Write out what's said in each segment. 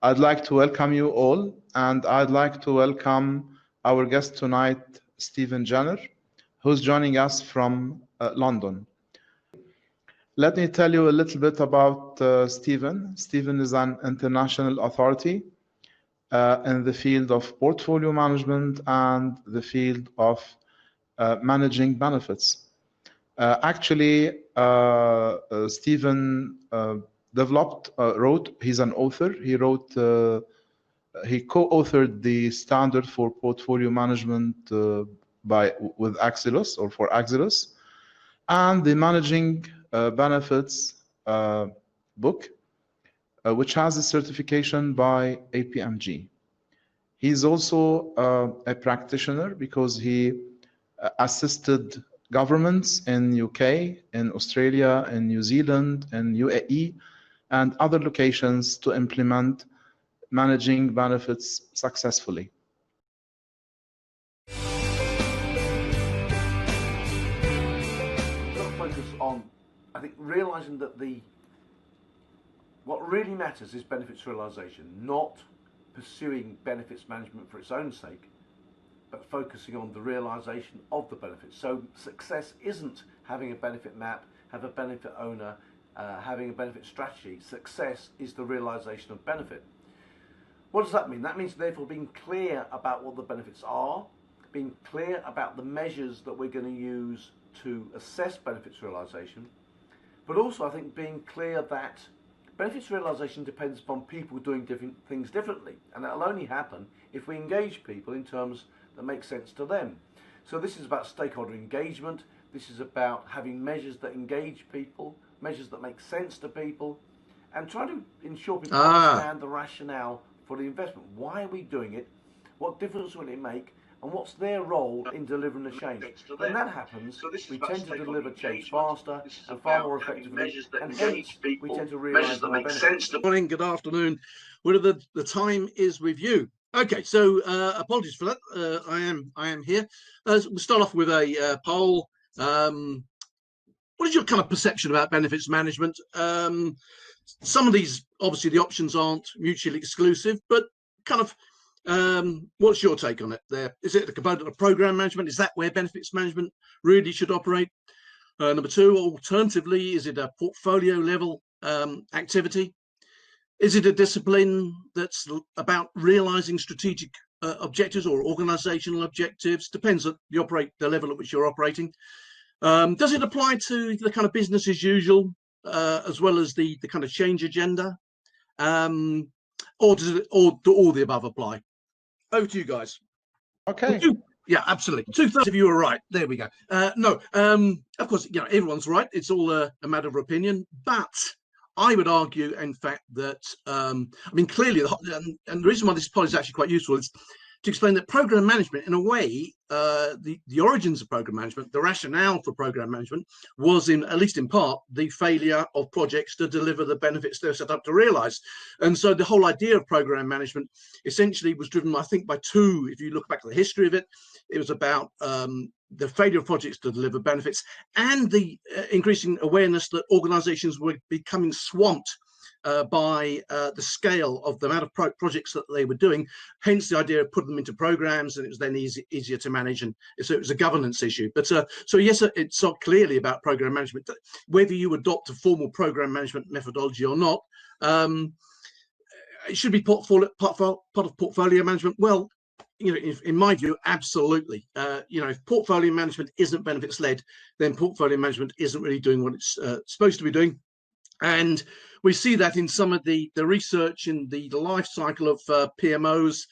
I'd like to welcome you all, and I'd like to welcome our guest tonight, Stephen Jenner, who's joining us from London. Let me tell you a little bit about Stephen. Stephen is an international authority in the field of portfolio management and the field of managing benefits. Stephen he's an author. He co-authored the standard for portfolio management with Axelos or for Axelos, and the managing benefits book, which has a certification by APMG. He's also a practitioner because he assisted governments in UK, in Australia, in New Zealand, in UAE, and other locations to implement managing benefits successfully. Focus on, I think, realizing that what really matters is benefits realization, not pursuing benefits management for its own sake, but focusing on the realization of the benefits. So success isn't having a benefit map, have a benefit owner, having a benefit strategy. Success is the realization of benefit. What does that mean? That means therefore being clear about what the benefits are, being clear about the measures that we're going to use to assess benefits realization, but also I think being clear that benefits realization depends upon people doing different things differently, and that'll only happen if we engage people in terms that make sense to them. So this is about stakeholder engagement. This is about having measures that engage people, measures that make sense to people, and trying to ensure people understand the rationale for the investment. Why are we doing it? What difference will it make? And what's their role in delivering the change? When that happens, we tend to deliver change faster and far more effectively, and hence we tend to realise more benefits. Good morning, good afternoon, whatever the time is with you. Okay, so apologies for that. I am here. We'll start off with a poll. What is your kind of perception about benefits management? Some of these, obviously, the options aren't mutually exclusive, but kind of. What's your take on it there? Is it a component of program management? Is that where benefits management really should operate? Number two, alternatively, is it a portfolio level activity? Is it a discipline that's about realizing strategic objectives or organizational objectives? Depends on the level at which you're operating. Does it apply to the kind of business as well as the kind of change agenda? Or do all the above apply? Over to you guys. Okay. Yeah, absolutely. 2/3 of you are right. There we go. No, of course, everyone's right. It's all a matter of opinion. But I would argue, in fact, that I mean, clearly, and the reason why this poll is actually quite useful is to explain that program management, in a way, the origins of program management, the rationale for program management was, at least in part, the failure of projects to deliver the benefits they're set up to realize. And so the whole idea of program management essentially was driven, I think, by two. If you look back at the history of it, it was about the failure of projects to deliver benefits and the increasing awareness that organizations were becoming swamped by the scale of the amount of projects that they were doing, hence the idea of putting them into programs, and it was then easier to manage, and so it was a governance issue. But so yes, it's not clearly about program management. Whether you adopt a formal program management methodology or not, it should be part of portfolio management. Well, in my view, absolutely. If portfolio management isn't benefits led, then portfolio management isn't really doing what it's supposed to be doing. And we see that in some of the research in the life cycle of PMOs,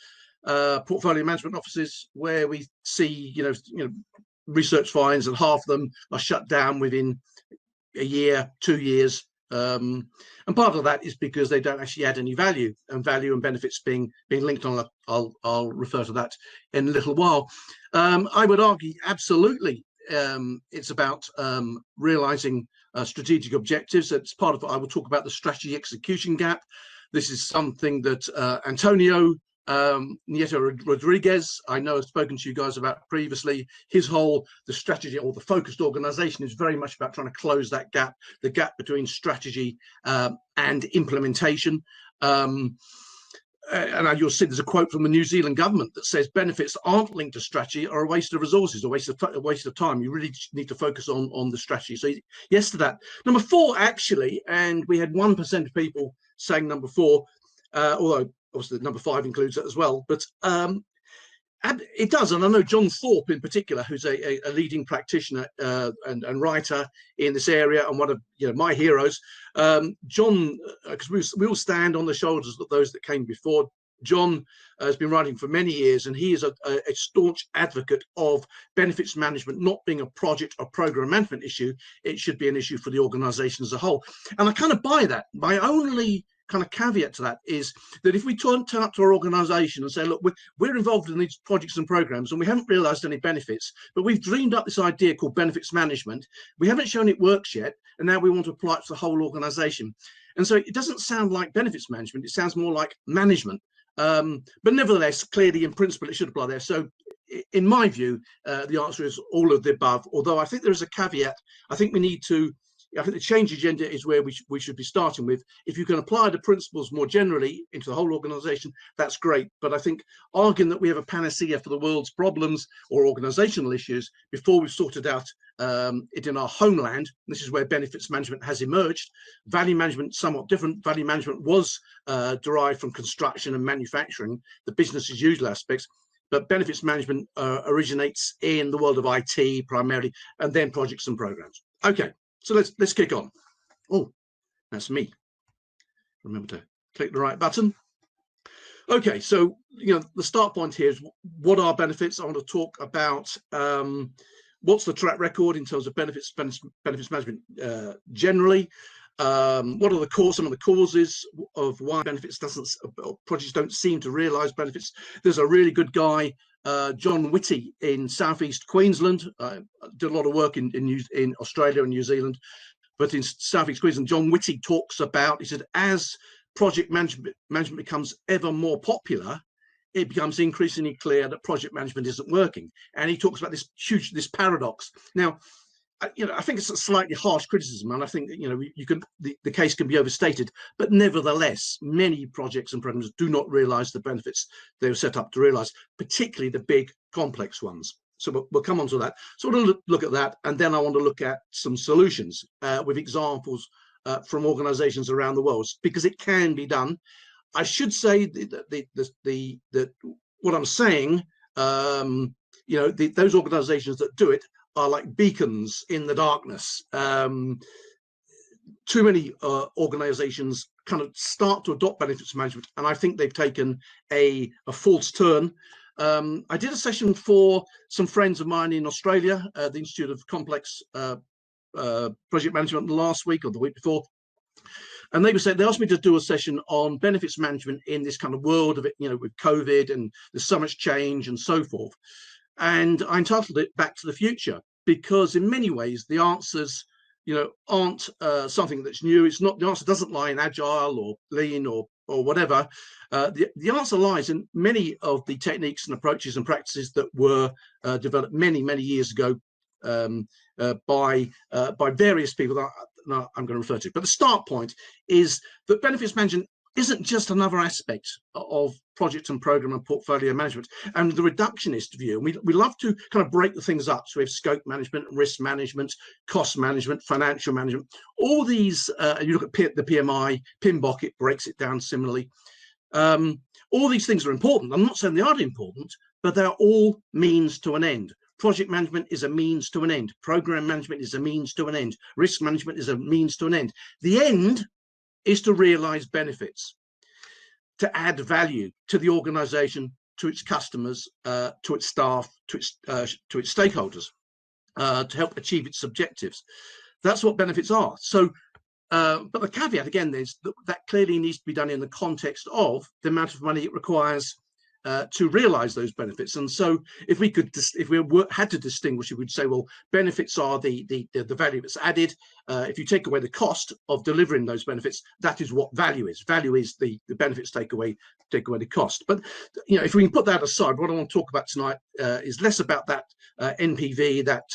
portfolio management offices, where we see, research finds that half of them are shut down within a year, 2 years. And part of that is because they don't actually add any value and benefits being linked on. I'll refer to that in a little while. I would argue absolutely it's about realizing strategic objectives. It's part of, I will talk about the strategy execution gap. This is something that Antonio Nieto Rodriguez, I know I've spoken to you guys about previously. The strategy or the focused organization is very much about trying to close that gap, the gap between strategy and implementation. and you'll see there's a quote from the New Zealand government that says benefits that aren't linked to strategy are a waste of resources, a waste of time. You really need to focus on the strategy. So yes to that. Number 4, actually, and we had 1% of people saying number 4, although obviously number 5 includes that as well. But it does, and I know John Thorpe in particular, who's a leading practitioner and writer in this area, and one of my heroes. John, because we all stand on the shoulders of those that came before. John has been writing for many years, and he is a staunch advocate of benefits management not being a project or program management issue. It should be an issue for the organisation as a whole, and I kind of buy that. My only kind of caveat to that is that if we turn up to our organisation and say, look, we're involved in these projects and programs and we haven't realised any benefits, but we've dreamed up this idea called benefits management, we haven't shown it works yet, and now we want to apply it to the whole organisation. And so it doesn't sound like benefits management, it sounds more like management. But nevertheless, clearly in principle, it should apply there. So in my view, the answer is all of the above, although I think there is a caveat. I think the change agenda is where we should be starting with. If you can apply the principles more generally into the whole organisation, that's great. But I think arguing that we have a panacea for the world's problems or organisational issues before we've sorted out it in our homeland, this is where benefits management has emerged. Value management, somewhat different. Value management was derived from construction and manufacturing, the business as usual aspects. But benefits management originates in the world of IT primarily, and then projects and programs. Okay. So let's kick on. Oh, that's me. Remember to click the right button. Okay, so the start point here is what are benefits. I want to talk about what's the track record in terms of benefits management generally. What are some of the causes of why projects don't seem to realise benefits? There's a really good guy, John Whitty in southeast Queensland. Did a lot of work in Australia and New Zealand, but in southeast Queensland, John Whitty talks about, he said, as project management becomes ever more popular, it becomes increasingly clear that project management isn't working. And he talks about this paradox. Now, I think it's a slightly harsh criticism, and I think the case can be overstated, but nevertheless, many projects and programs do not realise the benefits they were set up to realise, particularly the big complex ones. So we'll come on to that. So we'll look at that, and then I want to look at some solutions with examples from organisations around the world, because it can be done. I should say that what I'm saying, those organisations that do it are like beacons in the darkness. Too many organizations kind of start to adopt benefits management, and I think they've taken a false turn. I did a session for some friends of mine in Australia, the Institute of Complex Project Management, last week or the week before. And they asked me to do a session on benefits management in this kind of world of it, with COVID and there's so much change and so forth. And I entitled it Back to the Future, because in many ways the answers, aren't something that's new. It's not, the answer doesn't lie in Agile or Lean or whatever. The answer lies in many of the techniques and approaches and practices that were developed many, many years ago by various people that I'm going to refer to. But the start point is that benefits management isn't just another aspect of project and program and portfolio management and the reductionist view. And we love to kind of break the things up. So we have scope management, risk management, cost management, financial management. All these, you look at the PMI, PMBOK, it breaks it down similarly. All these things are important. I'm not saying they aren't important, but they're all means to an end. Project management is a means to an end. Program management is a means to an end. Risk management is a means to an end. The end is to realize benefits, to add value to the organization, to its customers, to its staff, to its stakeholders, to help achieve its objectives. That's what benefits are. So, but the caveat again is that clearly needs to be done in the context of the amount of money it requires to realize those benefits. And so if we had to distinguish, we would say, well, benefits are the value that's added. If you take away the cost of delivering those benefits, that is what value is. Value is the benefits take away the cost. But if we can put that aside, what I want to talk about tonight is less about that NPV, that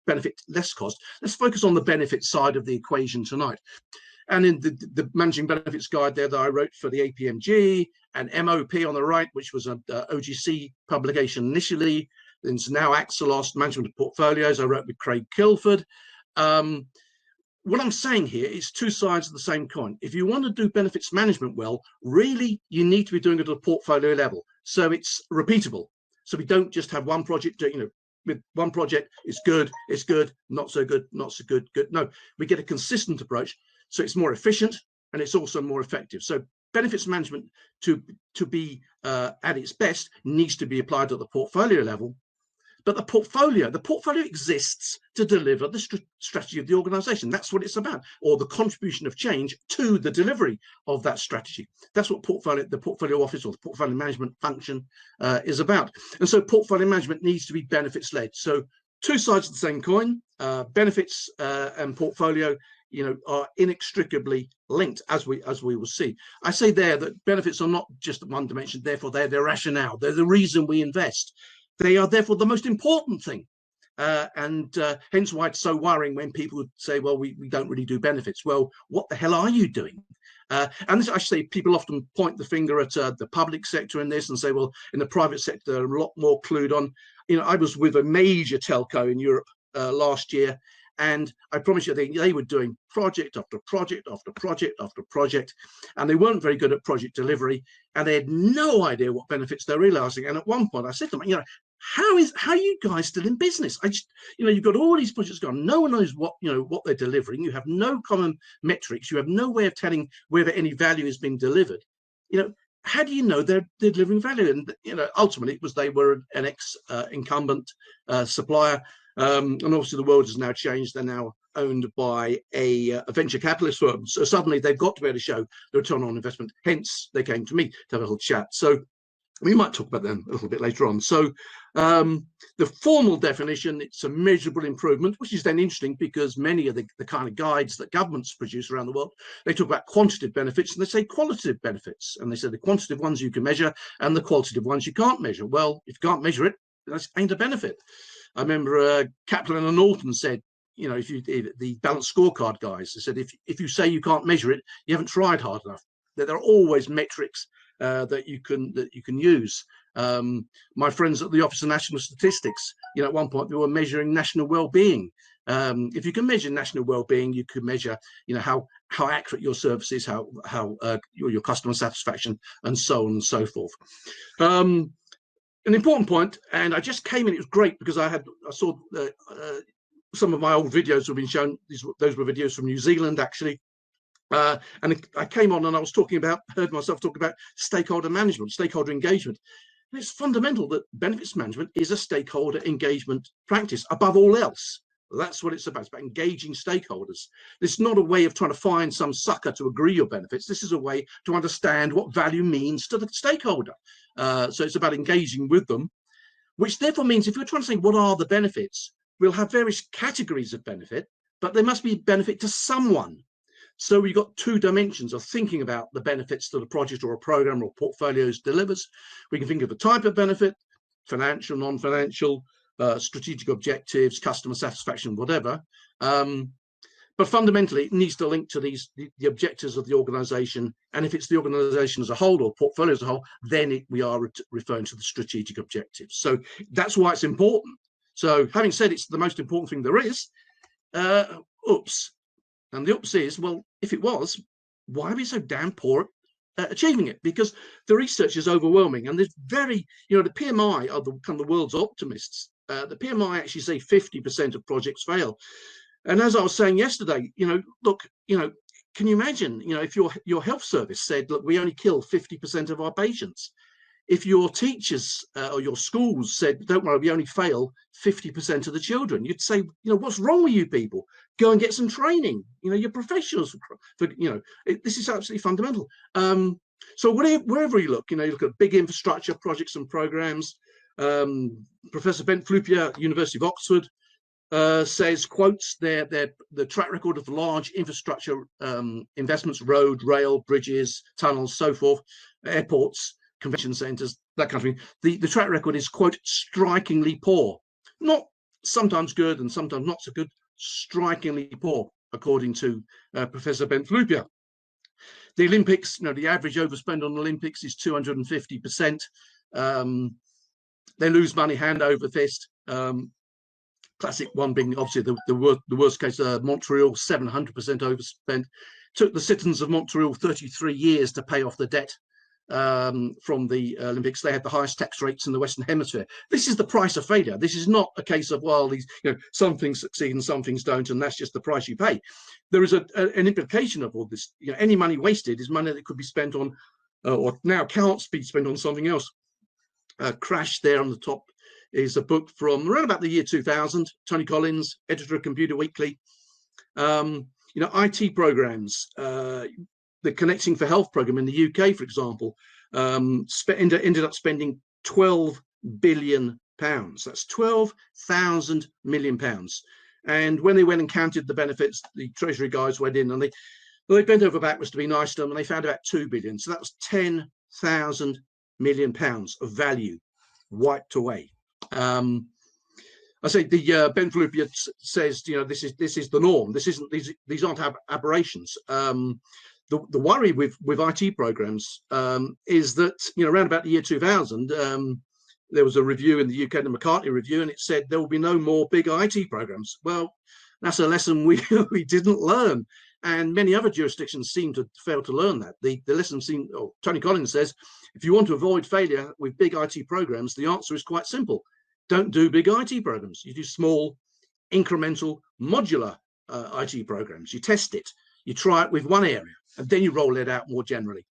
benefit less cost. Let's focus on the benefit side of the equation tonight. And in the managing benefits guide there that I wrote for the APMG, and MOP on the right, which was an OGC publication initially, then it's now Axelos Management of Portfolios. I wrote with Craig Kilford. What I'm saying here is two sides of the same coin. If you want to do benefits management well, really, you need to be doing it at a portfolio level, so it's repeatable. So we don't just have one project, with one project, it's good, not so good, not so good, good. No, we get a consistent approach, so it's more efficient and it's also more effective. So benefits management to be at its best needs to be applied at the portfolio level. But the portfolio exists to deliver the strategy of the organization. That's what it's about, or the contribution of change to the delivery of that strategy. That's what the portfolio office or the portfolio management function is about. And so portfolio management needs to be benefits led. So two sides of the same coin, benefits and portfolio, are inextricably linked, as we will see. I say there that benefits are not just one dimension, therefore they're their rationale. They're the reason we invest. They are therefore the most important thing, and hence why it's so worrying when people would say, well, we don't really do benefits. Well, what the hell are you doing? And this, I say, people often point the finger at the public sector in this and say, well, in the private sector, they're a lot more clued on. I was with a major telco in Europe last year, and I promise you, they were doing project after project after project after project, and they weren't very good at project delivery, and they had no idea what benefits they're realizing. And at one point I said to them, how are you guys still in business? You've got all these projects going, no one knows what they're delivering. You have no common metrics. You have no way of telling whether any value is being delivered. How do you know they're delivering value? And ultimately it was they were an ex-incumbent supplier. And obviously the world has now changed. They're now owned by a venture capitalist firm. So suddenly they've got to be able to show the return on investment. Hence, they came to me to have a little chat. So we might talk about them a little bit later on. So the formal definition, it's a measurable improvement, which is then interesting because many of the kind of guides that governments produce around the world, they talk about quantitative benefits and they say qualitative benefits. And they say the quantitative ones you can measure and the qualitative ones you can't measure. Well, if you can't measure it, that ain't a benefit. I remember Kaplan and Norton said, the balanced scorecard guys, they said, if you say you can't measure it, you haven't tried hard enough. There are always metrics that you can use. My friends at the Office of National Statistics, at one point they were measuring national well-being. If you can measure national well-being, you can measure, how accurate your service is, how your customer satisfaction, and so on and so forth. An important point, and I just came in. It was great because I saw some of my old videos have been shown. Those were videos from New Zealand, actually. And I came on and I was heard myself talk about stakeholder management, stakeholder engagement. And it's fundamental that benefits management is a stakeholder engagement practice above all else. That's what it's about. It's about engaging stakeholders. It's not a way of trying to find some sucker to agree your benefits. This is a way to understand what value means to the stakeholder. So it's about engaging with them, which therefore means if you're trying to say what are the benefits, we'll have various categories of benefit, but there must be benefit to someone. So we've got two dimensions of thinking about the benefits that a project or a program or portfolios delivers. We can think of a type of benefit, financial, non-financial, strategic objectives, customer satisfaction, whatever. But fundamentally, it needs to link to the objectives of the organization. And if it's the organization as a whole or portfolio as a whole, then we are referring to the strategic objectives. So that's why it's important. So having said it's the most important thing there is, oops. And the oops is, well, if it was, why are we so damn poor at achieving it? Because the research is overwhelming. And there's the PMI are the world's optimists. The PMI actually say 50% of projects fail. And as I was saying yesterday, look, can you imagine, if your health service said, look, we only kill 50% of our patients. If your teachers or your schools said, don't worry, we only fail 50% of the children, you'd say, what's wrong with you people? Go and get some training. You're professionals. This is absolutely fundamental. So wherever you look, you look at big infrastructure projects and programs. Professor Bent Flupia, University of Oxford, says, quotes, the track record of large infrastructure investments, road, rail, bridges, tunnels, so forth, airports, convention centres, that kind of thing. The track record is, quote, strikingly poor. Not sometimes good and sometimes not so good, strikingly poor. according to Professor Benflupia. The Olympics, the average overspend on Olympics is 250%. They lose money hand over fist. Classic one being obviously the worst case, Montreal, 700% overspent. Took the citizens of Montreal 33 years to pay off the debt from the Olympics. They had the highest tax rates in the Western Hemisphere. This is the price of failure. This is not a case of, well, these, some things succeed and some things don't, and that's just the price you pay. There is an implication of all this. Any money wasted is money that could be spent on, or now can't be spent on something else. Crash there on the top is a book from around about the year 2000. Tony Collins, editor of Computer Weekly. IT programs. The Connecting for Health program in the UK, for example, ended up spending £12 billion. That's 12,000 million pounds. And when they went and counted the benefits, the Treasury guys went in and they bent over backwards to be nice to them, and they found about 2 billion. So that was 10,000 million pounds of value wiped away. I say the Benflupia says, this is the norm. These aren't aberrations. The worry with IT programs is that around about the year 2000, there was a review in the UK, the McCartney review, and it said there will be no more big IT programs. Well, that's a lesson we didn't learn, and many other jurisdictions seem to fail to learn that. The lesson Tony Collins says, if you want to avoid failure with big IT programs, the answer is quite simple. Don't do big IT programs. You do small, incremental, modular IT programs. You test it. You try it with one area, and then you roll it out more generally.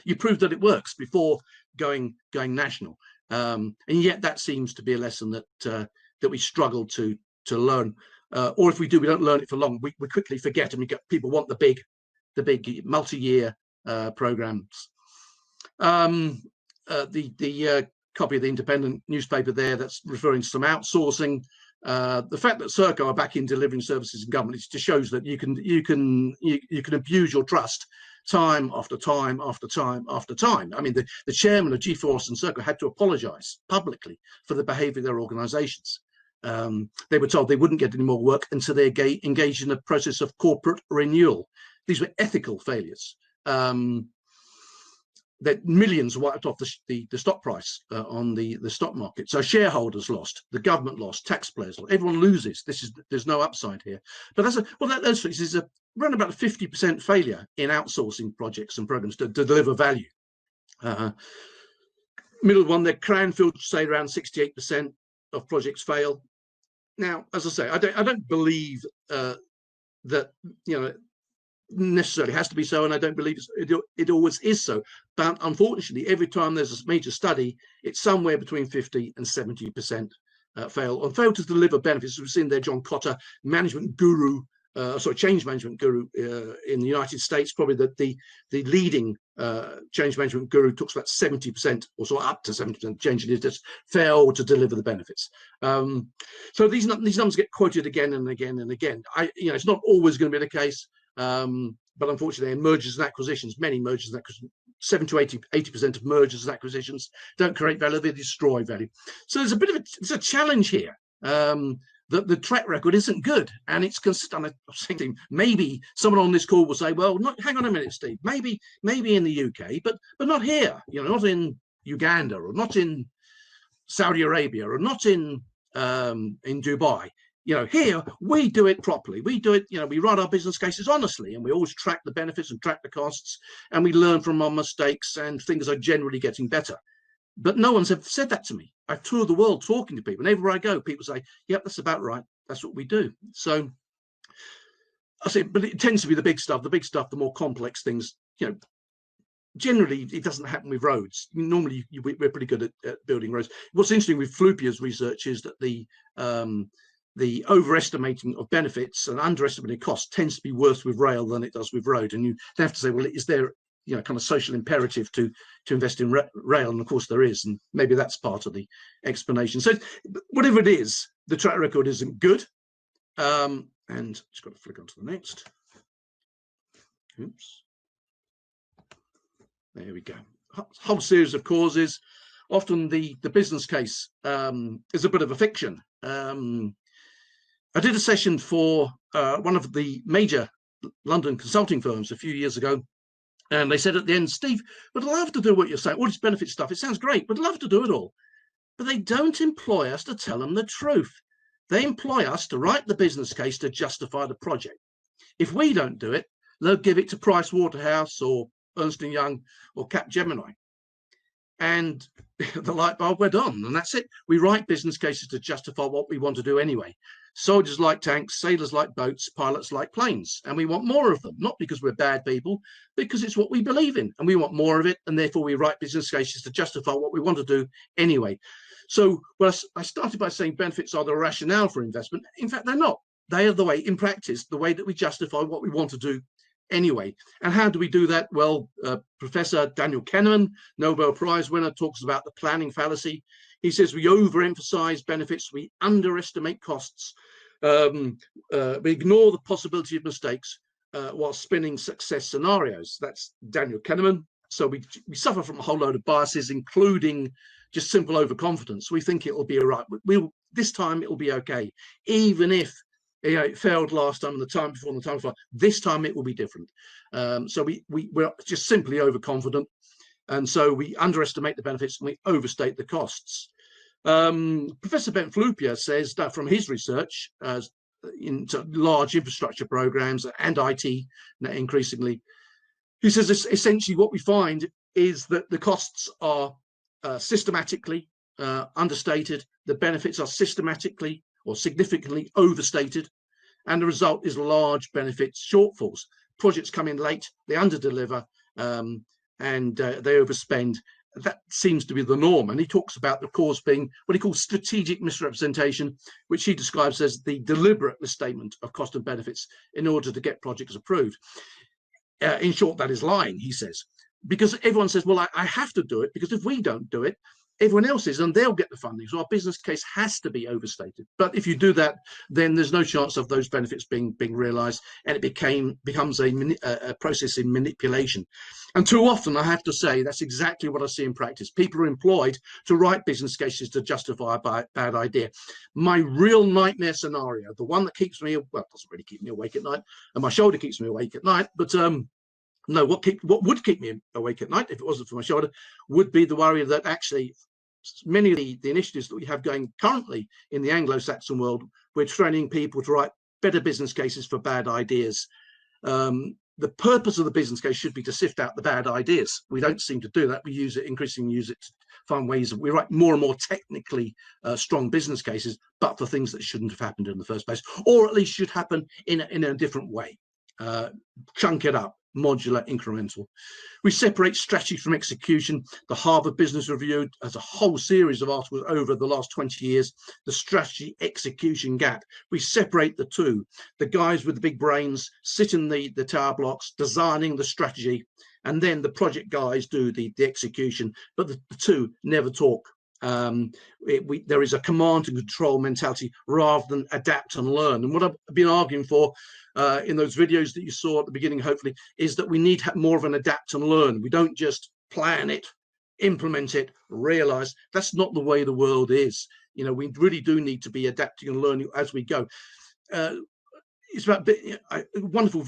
You prove that it works before going national. And yet that seems to be a lesson that we struggle to learn. Or if we do, we don't learn it for long. We quickly forget, and people want the big multi-year programs. The copy of the Independent newspaper there that's referring to some outsourcing. The fact that Serco are back in delivering services in government, it just shows that you can abuse your trust time after time after time after time. I mean, the chairman of G4S and Serco had to apologise publicly for the behaviour of their organisations. They were told they wouldn't get any more work until they engaged in a process of corporate renewal. These were ethical failures. That millions wiped off the stock price on the stock market. So shareholders lost, the government lost, taxpayers lost, everyone loses. There's no upside here. But those things is around about a 50% failure in outsourcing projects and programs to deliver value. Middle one, the Cranfield say around 68% of projects fail. Now, as I say, I don't believe that necessarily has to be so, and I don't believe it always is so. But unfortunately, every time there's a major study, it's somewhere between 50 and 70% fail to deliver benefits. We've seen there John Cotter, management guru, change management guru in the United States, probably the leading change management guru, talks about 70% or so, up to 70% change leaders fail to deliver the benefits. So these numbers get quoted again and again and again. It's not always going to be the case. But unfortunately, in mergers and acquisitions, many mergers and acquisitions, 7 to 80% of mergers and acquisitions don't create value; they destroy value. So there's a challenge here. That the track record isn't good, and it's consistent. I'm thinking maybe someone on this call will say, "Well, hang on a minute, Steve. Maybe in the UK, but not here. Not in Uganda, or not in Saudi Arabia, or not in Dubai." Here we do it properly. We do it, we write our business cases honestly, and we always track the benefits and track the costs, and we learn from our mistakes, and things are generally getting better. But no one's ever said that to me. I've toured the world talking to people, and everywhere I go, people say, "Yep, that's about right. That's what we do." So I say, but it tends to be the big stuff, the more complex things. Generally, it doesn't happen with roads. Normally, we're pretty good at building roads. What's interesting with Flupia's research is that the overestimating of benefits and underestimating costs tends to be worse with rail than it does with road. And you have to say, well, is there kind of social imperative to invest in rail? And of course there is, and maybe that's part of the explanation. So whatever it is, the track record isn't good. And just got to flick on to the next. Oops. There we go. Whole series of causes. Often the business case is a bit of a fiction. I did a session for one of the major London consulting firms a few years ago, and they said at the end, Steve, we'd love to do what you're saying, all this benefit stuff, it sounds great, we'd love to do it all, but they don't employ us to tell them the truth. They employ us to write the business case to justify the project. If we don't do it, they'll give it to Price Waterhouse or Ernst & Young or Capgemini. And the light bulb went on, and that's it. We write business cases to justify what we want to do anyway. Soldiers like tanks, sailors like boats, pilots like planes, and we want more of them, not because we're bad people, because it's what we believe in, and we want more of it, and therefore we write business cases to justify what we want to do anyway. So, well, I started by saying benefits are the rationale for investment. In fact, they're not. They are the way, in practice, the way that we justify what we want to do anyway. And how do we do that? Well, Professor Daniel Kahneman, Nobel Prize winner, talks about the planning fallacy. He says we overemphasize benefits, we underestimate costs, we ignore the possibility of mistakes while spinning success scenarios. That's Daniel Kahneman. So we suffer from a whole load of biases, including just simple overconfidence. We think it'll be all right. This time it'll be okay, even if it failed last time and the time before and the time before. This time it will be different. So we're just simply overconfident, and so we underestimate the benefits and we overstate the costs. Professor Ben Flupia says that from his research into large infrastructure programs and IT increasingly, he says essentially what we find is that the costs are systematically understated, the benefits are systematically or significantly overstated, and the result is large benefits shortfalls. Projects come in late, they underdeliver, and they overspend. That seems to be the norm. And he talks about the cause being what he calls strategic misrepresentation, which he describes as the deliberate misstatement of cost and benefits in order to get projects approved. In short, that is lying, he says, because everyone says, well, I have to do it, because if we don't do it, everyone else is, and they'll get the funding. So our business case has to be overstated. But if you do that, then there's no chance of those benefits being realized, and it becomes a process in manipulation. And too often, I have to say, that's exactly what I see in practice. People are employed to write business cases to justify a bad idea. My real nightmare scenario, the one that keeps me, well, it doesn't really keep me awake at night, and my shoulder keeps me awake at night, but no, what would keep me awake at night, if it wasn't for my shoulder, would be the worry that actually many of the initiatives that we have going currently in the Anglo-Saxon world, we're training people to write better business cases for bad ideas. The purpose of the business case should be to sift out the bad ideas. We don't seem to do that. We increasingly use it to find ways we write more and more technically strong business cases, but for things that shouldn't have happened in the first place, or at least should happen in a different way. Chunk it up. Modular, incremental. We separate strategy from execution. The Harvard Business Review has a whole series of articles over the last 20 years, the strategy execution gap. We separate the two. The guys with the big brains sit in the tower blocks designing the strategy, and then the project guys do the execution, but the two never talk. There is a command and control mentality rather than adapt and learn. And what I've been arguing for in those videos that you saw at the beginning, hopefully, is that we need more of an adapt and learn. We don't just plan it, implement it, realize that's not the way the world is. You know, we really do need to be adapting and learning as we go. It's about a wonderful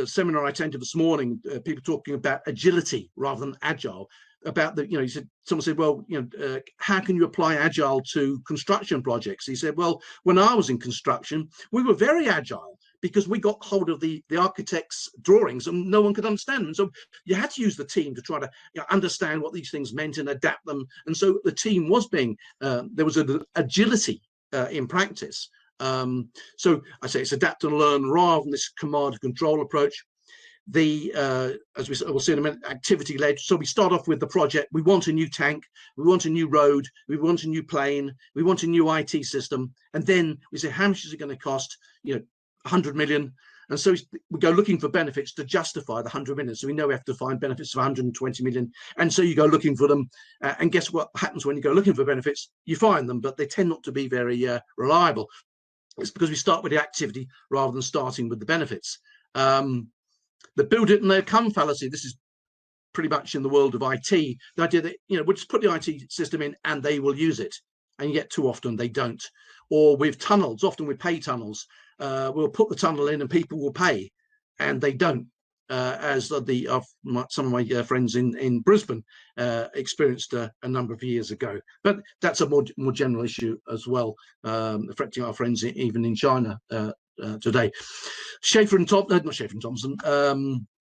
seminar I attended this morning, people talking about agility rather than agile. About someone said, well, how can you apply agile to construction projects? He said, well, when I was in construction, we were very agile because we got hold of the architect's drawings and no one could understand them. So you had to use the team to try to understand what these things meant and adapt them. And so the team was there was an agility in practice. So I say it's adapt and learn rather than this command and control approach. As we'll see in a minute, activity led. So we start off with the project. We want a new tank, we want a new road, we want a new plane, we want a new IT system, and then we say, how much is it going to cost? 100 million. And so we go looking for benefits to justify the 100 million. So we know we have to find benefits of 120 million. And so you go looking for them. And guess what happens when you go looking for benefits? You find them, but they tend not to be very reliable. It's because we start with the activity rather than starting with the benefits. The build it and they'll come fallacy. This is pretty much in the world of IT. The idea that, we'll just put the IT system in and they will use it. And yet too often they don't. or with tunnels, often with pay tunnels. We'll put the tunnel in and people will pay, and they don't. As some of my friends in Brisbane experienced a number of years ago. But that's a more general issue as well, affecting our friends even in China today. Schaefer and not Schaefer and Thompson,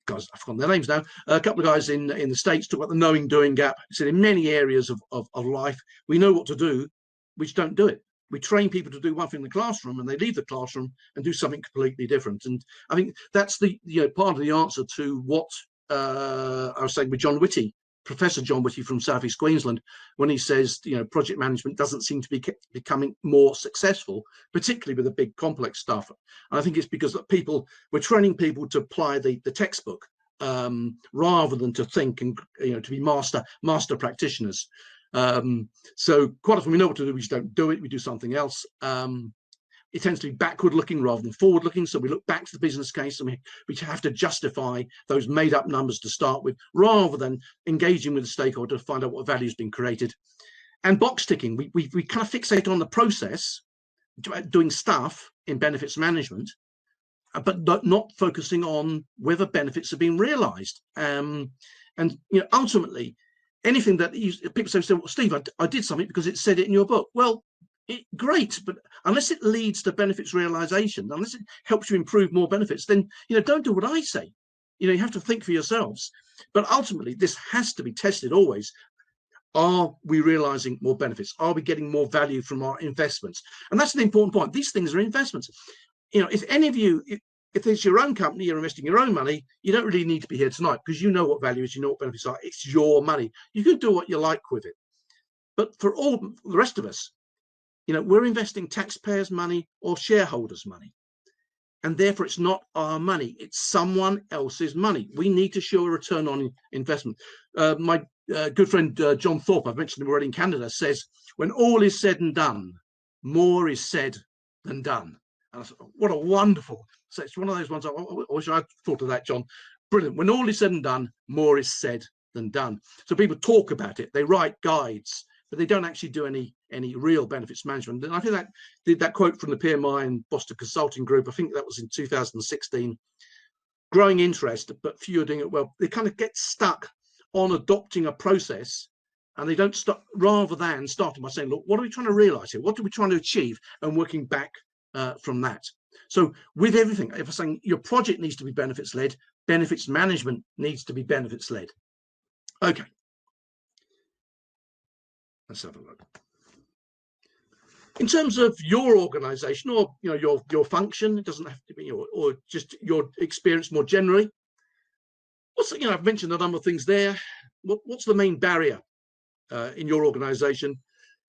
guys, I've forgotten their names now. A couple of guys in the States talk about the knowing doing gap. Said in many areas of life, we know what to do, we just don't do it. We train people to do one thing in the classroom, and they leave the classroom and do something completely different. And I think that's the part of the answer to what I was saying with John Whitty, Professor John Whitty from South East Queensland, when he says project management doesn't seem to be becoming more successful, particularly with the big complex stuff. And I think it's because we're training people to apply the textbook rather than to think and to be master practitioners. So quite often we know what to do, we just don't do it, we do something else. It tends to be backward looking rather than forward looking. So we look back to the business case and we have to justify those made up numbers to start with, rather than engaging with the stakeholder to find out what value has been created. And box ticking, we kind of fixate on the process, doing stuff in benefits management, but not focusing on whether benefits are being realized. And ultimately, anything that people say, well, Steve, I did something because it said it in your book. Well, great, but unless it leads to benefits realization, unless it helps you improve more benefits, then don't do what I say. You have to think for yourselves. But ultimately, this has to be tested always. Are we realizing more benefits? Are we getting more value from our investments? And that's the important point. These things are investments. If any of you, if it's your own company, you're investing your own money, you don't really need to be here tonight, because you know what value is, you know what benefits are. It's your money. You can do what you like with it. But for all the rest of us, we're investing taxpayers' money or shareholders' money. And therefore, it's not our money. It's someone else's money. We need to show a return on investment. My good friend, John Thorpe, I've mentioned him already in Canada, says, when all is said and done, more is said than done. And I thought, what a wonderful. So it's one of those ones. I wish I'd thought of that, John. Brilliant. When all is said and done, more is said than done. So people talk about it. They write guides, but they don't actually do any real benefits management. And I think that quote from the PMI and Boston Consulting Group, I think that was in 2016, growing interest, but few are doing it well. They kind of get stuck on adopting a process, and they don't stop, rather than starting by saying, look, what are we trying to realize here? What are we trying to achieve? And working back from that. So with everything, if I'm saying your project needs to be benefits led, benefits management needs to be benefits led. Okay. Let's have a look. In terms of your organization, or your function, it doesn't have to be, or just your experience more generally. I've mentioned a number of things there. What's the main barrier in your organization?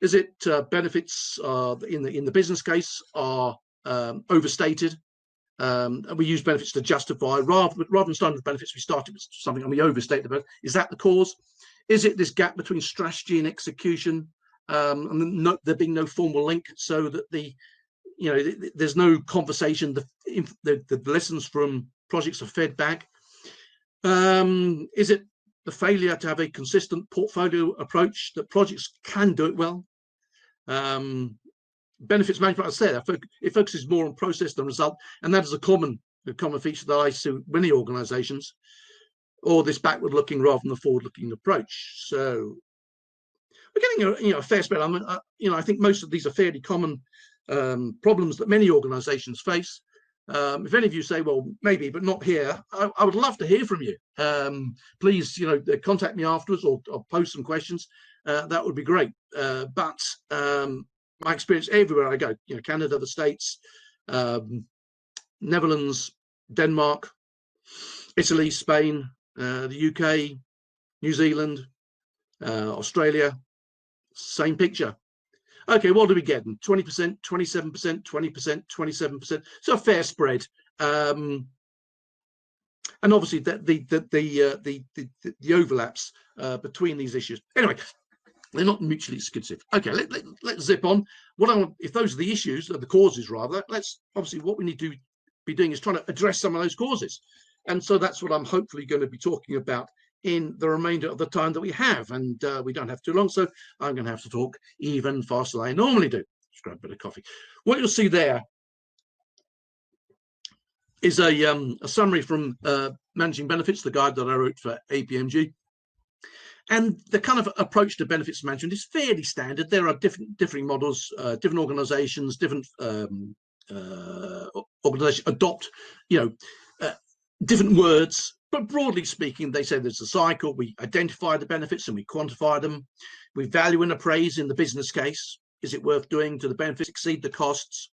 Is it benefits in the business case are overstated? And we use benefits to justify, rather than starting with benefits, we started with something and we overstate the benefit. Is that the cause? Is it this gap between strategy and execution, and there being no formal link, so that there's no conversation, the lessons from projects are fed back? Is it the failure to have a consistent portfolio approach, that projects can do it well? Benefits management, as I said, it focuses more on process than result, and that is a common feature that I see with many organizations, or this backward looking rather than the forward looking approach. So we're getting a fair spread. I think most of these are fairly common problems that many organizations face. If any of you say, well, maybe, but not here, I would love to hear from you. Please, contact me afterwards, or post some questions. That would be great. But my experience everywhere I go, Canada, the States, Netherlands, Denmark, Italy, Spain, the UK, New Zealand, Australia, same picture. Okay, what do we get? 20%, 27%, 20%, 27%. So a fair spread. And obviously the overlaps between these issues. Anyway, they're not mutually exclusive. Okay, let's zip on. If those are the issues, or the causes rather, obviously what we need to be doing is trying to address some of those causes. And so that's what I'm hopefully going to be talking about in the remainder of the time that we have. And we don't have too long, so I'm going to have to talk even faster than I normally do. Just grab a bit of coffee. What you'll see there is a summary from Managing Benefits, the guide that I wrote for APMG. And the kind of approach to benefits management is fairly standard. There are different models, different organizations, different organizations adopt, different words. But broadly speaking, they say there's a cycle. We identify the benefits and we quantify them. We value and appraise in the business case. Is it worth doing? Do the benefits exceed the costs?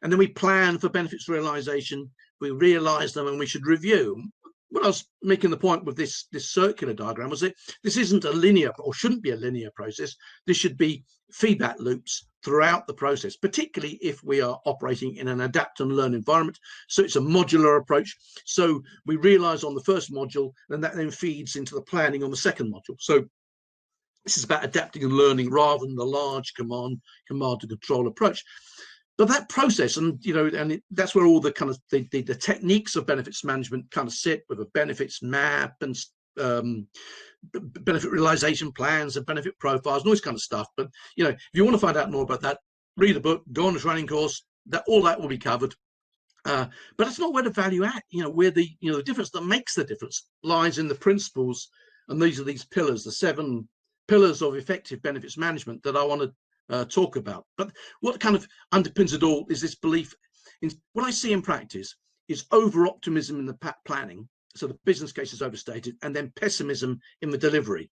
And then we plan for benefits realization. We realize them and we should review. What I was making the point with this circular diagram was that this isn't a linear, or shouldn't be a linear process. This should be feedback loops throughout the process, particularly if we are operating in an adapt and learn environment. So it's a modular approach. So we realize on the first module, and that then feeds into the planning on the second module. So this is about adapting and learning rather than the large command to control approach. But that process, and that's where all the kind of the techniques of benefits management kind of sit, with a benefits map and benefit realization plans and benefit profiles and all this kind of stuff. But if you want to find out more about that, read the book, go on a training course. All that will be covered. But that's not where the value at. Where the difference that makes the difference lies in the principles, and these are these pillars, the 7 pillars of effective benefits management that I want to talk about. But what kind of underpins it all is this belief in what I see in practice is over optimism in the planning, so the business case is overstated, and then pessimism in the delivery.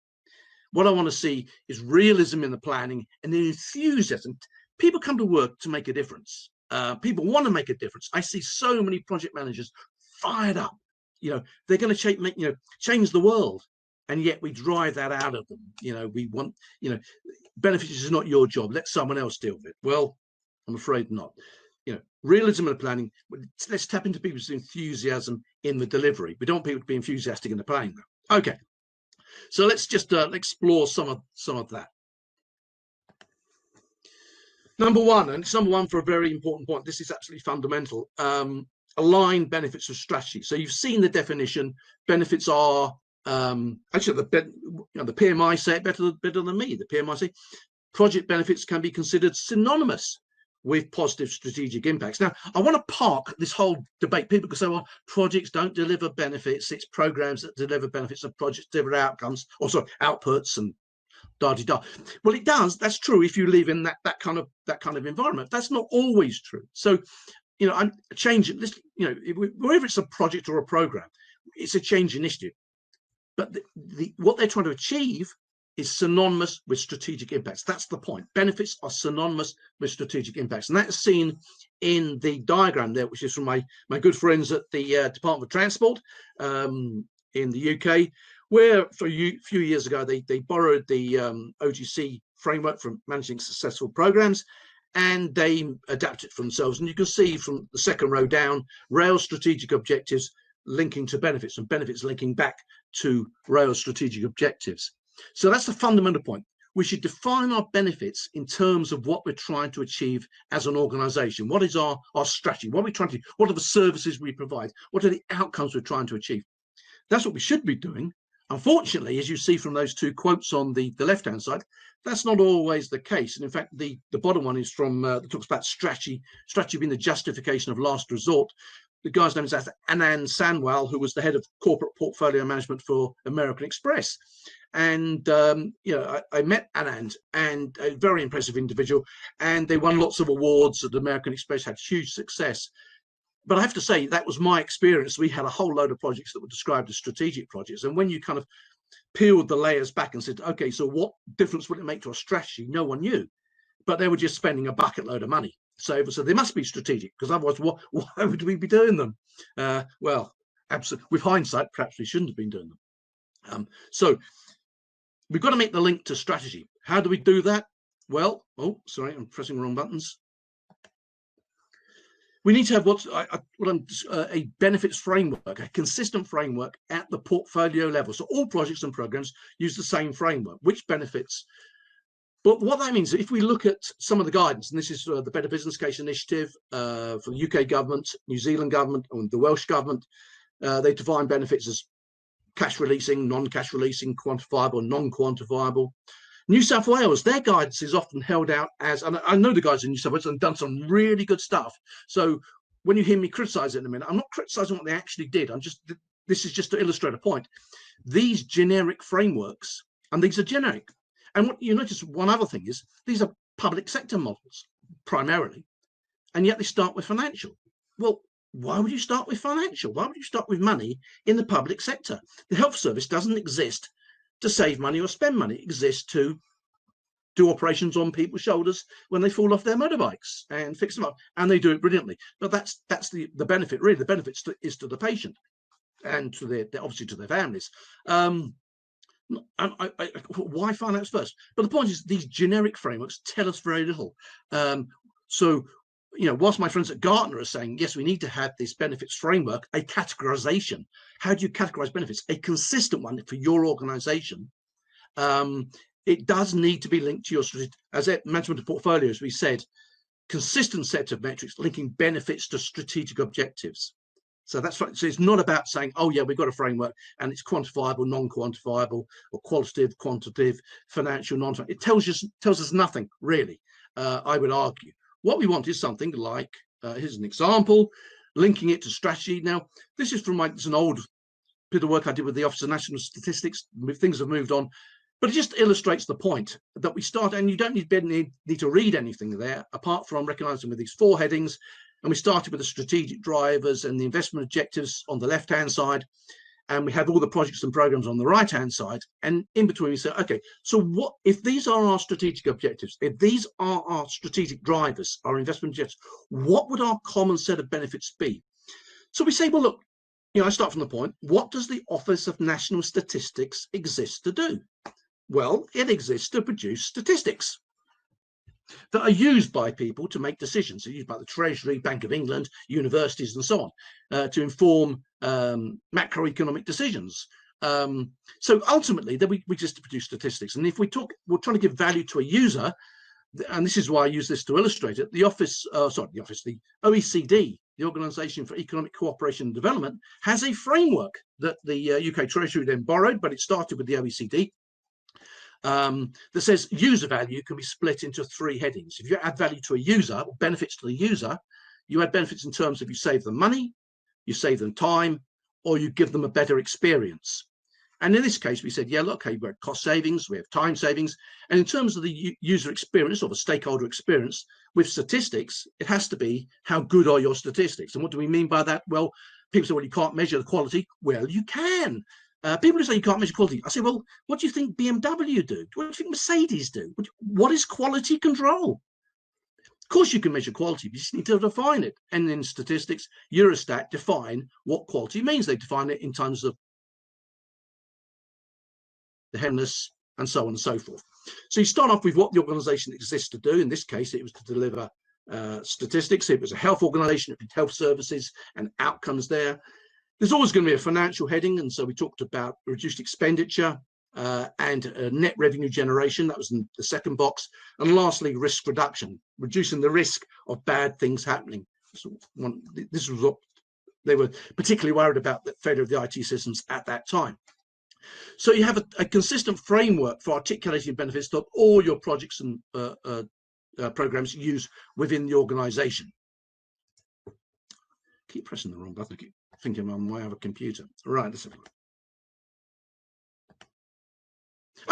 What I want to see is realism in the planning and then enthusiasm. People come to work to make a difference. People want to make a difference. I see so many project managers fired up. They're going to change the world. And yet we drive that out of them. We want, benefits is not your job. Let someone else deal with it. Well, I'm afraid not. Realism in the planning. Let's tap into people's enthusiasm in the delivery. We don't want people to be enthusiastic in the planning, though. Okay, so let's just explore some of that. Number one, and it's number one for a very important point. This is absolutely fundamental. Align benefits with strategy. So you've seen the definition. Benefits are actually the PMI say it better than me. The PMI say project benefits can be considered synonymous with positive strategic impacts. Now, I want to park this whole debate. People can say, well, projects don't deliver benefits. It's programs that deliver benefits, and projects deliver outcomes, or sorry, outputs, and da-di-da. Well, it does. That's true if you live in that kind of environment. That's not always true. So, I'm changing this. Wherever it's a project or a program, it's a change initiative. But what they're trying to achieve is synonymous with strategic impacts. That's the point. Benefits are synonymous with strategic impacts. And that's seen in the diagram there, which is from my good friends at the Department of Transport in the UK, where for a few years ago, they borrowed the OGC framework from managing successful programs, and they adapted it for themselves. And you can see from the second row down, rail strategic objectives linking to benefits, and benefits linking back to rail strategic objectives. So that's the fundamental point. We should define our benefits in terms of what we're trying to achieve as an organization. What is our strategy? What are we trying to do? What are the services we provide? What are the outcomes we're trying to achieve? That's what we should be doing. Unfortunately, as you see from those 2 quotes on the left-hand side, that's not always the case. And in fact, the bottom one is from that talks about strategy being the justification of last resort. The guy's name is Anand Sanwal, who was the head of corporate portfolio management for American Express. And, I met Anand, and a very impressive individual, and they won lots of awards at American Express, had huge success. But I have to say, that was my experience. We had a whole load of projects that were described as strategic projects. And when you kind of peeled the layers back and said, okay, so what difference would it make to our strategy? No one knew. But they were just spending a bucket load of money. So they must be strategic, because otherwise, why would we be doing them? Well, absolutely. With hindsight, perhaps we shouldn't have been doing them. So we've got to make the link to strategy. How do we do that? Well, sorry, I'm pressing the wrong buttons. We need to have a benefits framework, a consistent framework at the portfolio level. So all projects and programs use the same framework. Which benefits? But what that means, if we look at some of the guidance, and this is the Better Business Case Initiative for the UK government, New Zealand government, and the Welsh government, they define benefits as cash releasing, non-cash releasing, quantifiable, non-quantifiable. New South Wales, their guidance is often held out as, and I know the guys in New South Wales have done some really good stuff. So when you hear me criticize it in a minute, I'm not criticizing what they actually did. This is just to illustrate a point. These generic frameworks, and these are generic. And what you notice, one other thing is, these are public sector models primarily, and yet they start with financial. Well, why would you start with financial? Why would you start with money in the public sector? The health service doesn't exist to save money or spend money. It exists to do operations on people's shoulders when they fall off their motorbikes and fix them up, and they do it brilliantly. But that's the benefit, really. The benefit is to the patient and to their obviously to their families. Why finance first? But the point is, these generic frameworks tell us very little. So, you know, whilst my friends at Gartner are saying, yes, we need to have this benefits framework, a categorization. How do you categorize benefits? A consistent one for your organization. It does need to be linked to your strategic, as management of portfolios, we said, consistent set of metrics linking benefits to strategic objectives. So that's right. So it's not about saying, oh yeah, we've got a framework and it's quantifiable, non-quantifiable, or qualitative, quantitative, financial, non-financial. It tells us nothing really. I would argue what we want is something like, here's an example, linking it to strategy. Now, this is from it's an old bit of work I did with the Office of National Statistics. Things have moved on, but it just illustrates the point that we start, and you don't need to read anything there apart from recognizing with these 4 headings. And we started with the strategic drivers and the investment objectives on the left-hand side. And we have all the projects and programs on the right-hand side. And in between, we say, okay, so what if these are our strategic objectives? If these are our strategic drivers, our investment objectives, what would our common set of benefits be? So we say, well, look, you know, I start from the point, what does the Office of National Statistics exist to do? Well, it exists to produce statistics that are used by people to make decisions. They're used by the Treasury, Bank of England, universities, and so on, to inform macroeconomic decisions. So ultimately, we just produce statistics. And if we're trying to give value to a user, and this is why I use this to illustrate it, the OECD, the Organisation for Economic Cooperation and Development, has a framework that the UK Treasury then borrowed, but it started with the OECD. That says user value can be split into 3 headings. If you add value to a user, or benefits to the user, you add benefits in terms of you save them money, you save them time, or you give them a better experience. And in this case, we said, yeah, look, okay, we have cost savings, we have time savings. And in terms of the user experience or the stakeholder experience with statistics, it has to be how good are your statistics. And what do we mean by that? Well, people say, well, you can't measure the quality. Well, you can. People who say you can't measure quality, I say, well, what do you think BMW do? What do you think Mercedes do? What is quality control? Of course, you can measure quality, but you just need to define it. And in statistics, Eurostat define what quality means. They define it in terms of the headness and so on and so forth. So you start off with what the organization exists to do. In this case, it was to deliver statistics. It was a health organization, it did health services and outcomes there. There's always going to be a financial heading, and so we talked about reduced expenditure and net revenue generation. That was in the second box. And lastly, risk reduction, reducing the risk of bad things happening. So this was what they were particularly worried about, the failure of the IT systems at that time. So you have a consistent framework for articulating benefits that all your projects and programs use within the organization. Keep pressing the wrong button. I keep thinking I'm on my other computer. Right, let's have a look.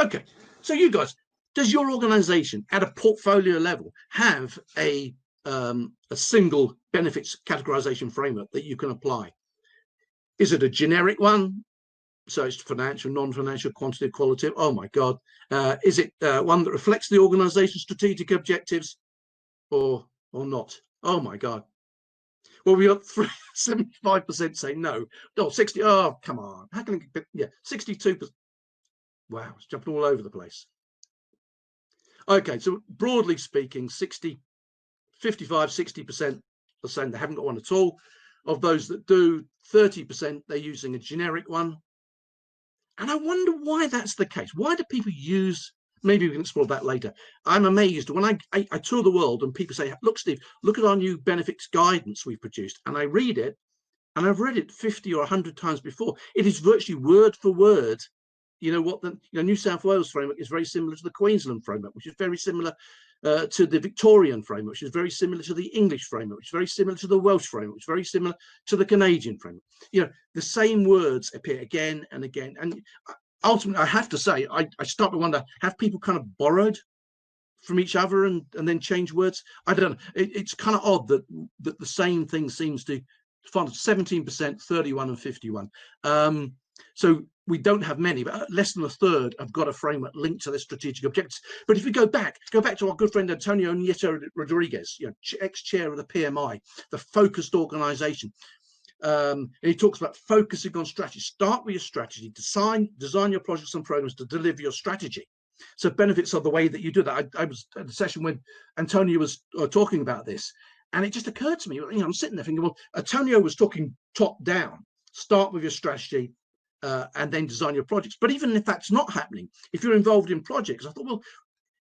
Okay, so you guys, does your organization at a portfolio level have a single benefits categorization framework that you can apply? Is it a generic one? So it's financial, non-financial, quantitative, qualitative. Oh my God. Is it one that reflects the organization's strategic objectives or not? Oh my God. Well, we got 75% say no. No, 60. Oh, come on. How can it be? Yeah, 62%. Wow, it's jumping all over the place. Okay, so broadly speaking, 55-60% are saying they haven't got one at all. Of those that do, 30% they're using a generic one. And I wonder why that's the case. Why do people use, maybe we can explore that later. I'm amazed when I tour the world and people say, look, Steve, look at our new benefits guidance we've produced. And I read it, and I've read it 50 or 100 times before. It is virtually word for word you know what, New South Wales framework is very similar to the Queensland framework, which is very similar to the Victorian framework, which is very similar to the English framework, which is very similar to the Welsh framework, which is very similar to the Canadian framework. You know, the same words appear again and again. And ultimately, I have to say, I start to wonder, have people kind of borrowed from each other and then change words? I don't know. It's kind of odd that the same thing seems to find 17%, 31 and 51. So we don't have many, but less than a third have got a framework linked to their strategic objectives. But if we go back to our good friend Antonio Nieto Rodriguez, you know, ex-chair of the PMI, the focused organization. And he talks about focusing on strategy. Start with your strategy, design your projects and programs to deliver your strategy. So benefits are the way that you do that. I was at a session when Antonio was talking about this, and it just occurred to me, you know, I'm sitting there thinking, well, Antonio was talking top down, start with your strategy and then design your projects. But even if that's not happening, if you're involved in projects, I thought, well,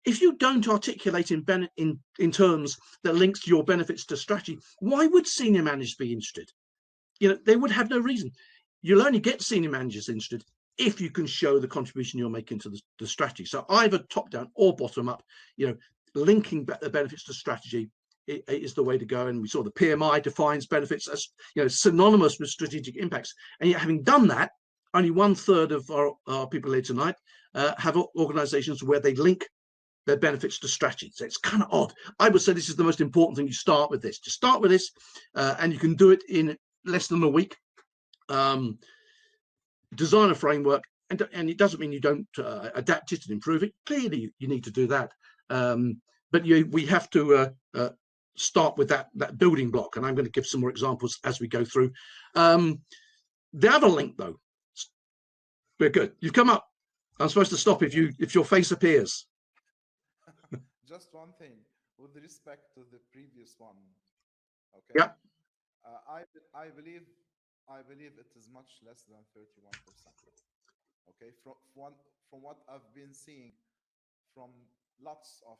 if you don't articulate in terms that links your benefits to strategy, why would senior managers be interested? You know, they would have no reason. You'll only get senior managers interested if you can show the contribution you're making to the strategy. So either top down or bottom up, you know, linking the benefits to strategy is the way to go. And we saw the PMI defines benefits as, you know, synonymous with strategic impacts. And yet, having done that, only 1/3 of our people here tonight have organizations where they link their benefits to strategy. So it's kind of odd. I would say this is the most important thing. You start with this. Just start with this, and you can do it in less than a week. Design a framework, and it doesn't mean you don't adapt it and improve it. Clearly, you need to do that, but we have to start with that building block. And I'm going to give some more examples as we go through. The other link, though, we're good. You've come up. I'm supposed to stop if your face appears. Just one thing with respect to the previous one. Okay. Yeah. I believe it is much less than 31%. Okay. From what I've been seeing from lots of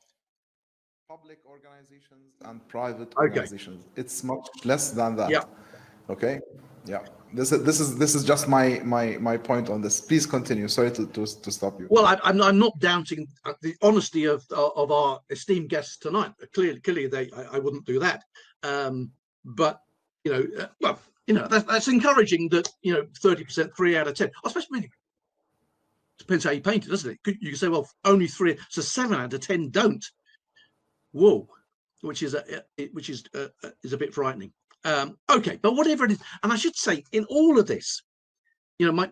public organizations and private organizations, it's much less than that. Yeah. Okay. Yeah. This is just my point on this. Please continue. Sorry to stop you. Well, I'm not doubting the honesty of our esteemed guests tonight. Clearly, I wouldn't do that. But you know, well, you know, that's encouraging that, you know, 30%, 3 out of 10. I suppose really depends how you paint it, doesn't it? You can say, well, only 3, so 7 out of 10 don't. Whoa, which is a bit frightening. Okay, but whatever it is, and I should say, in all of this, you know,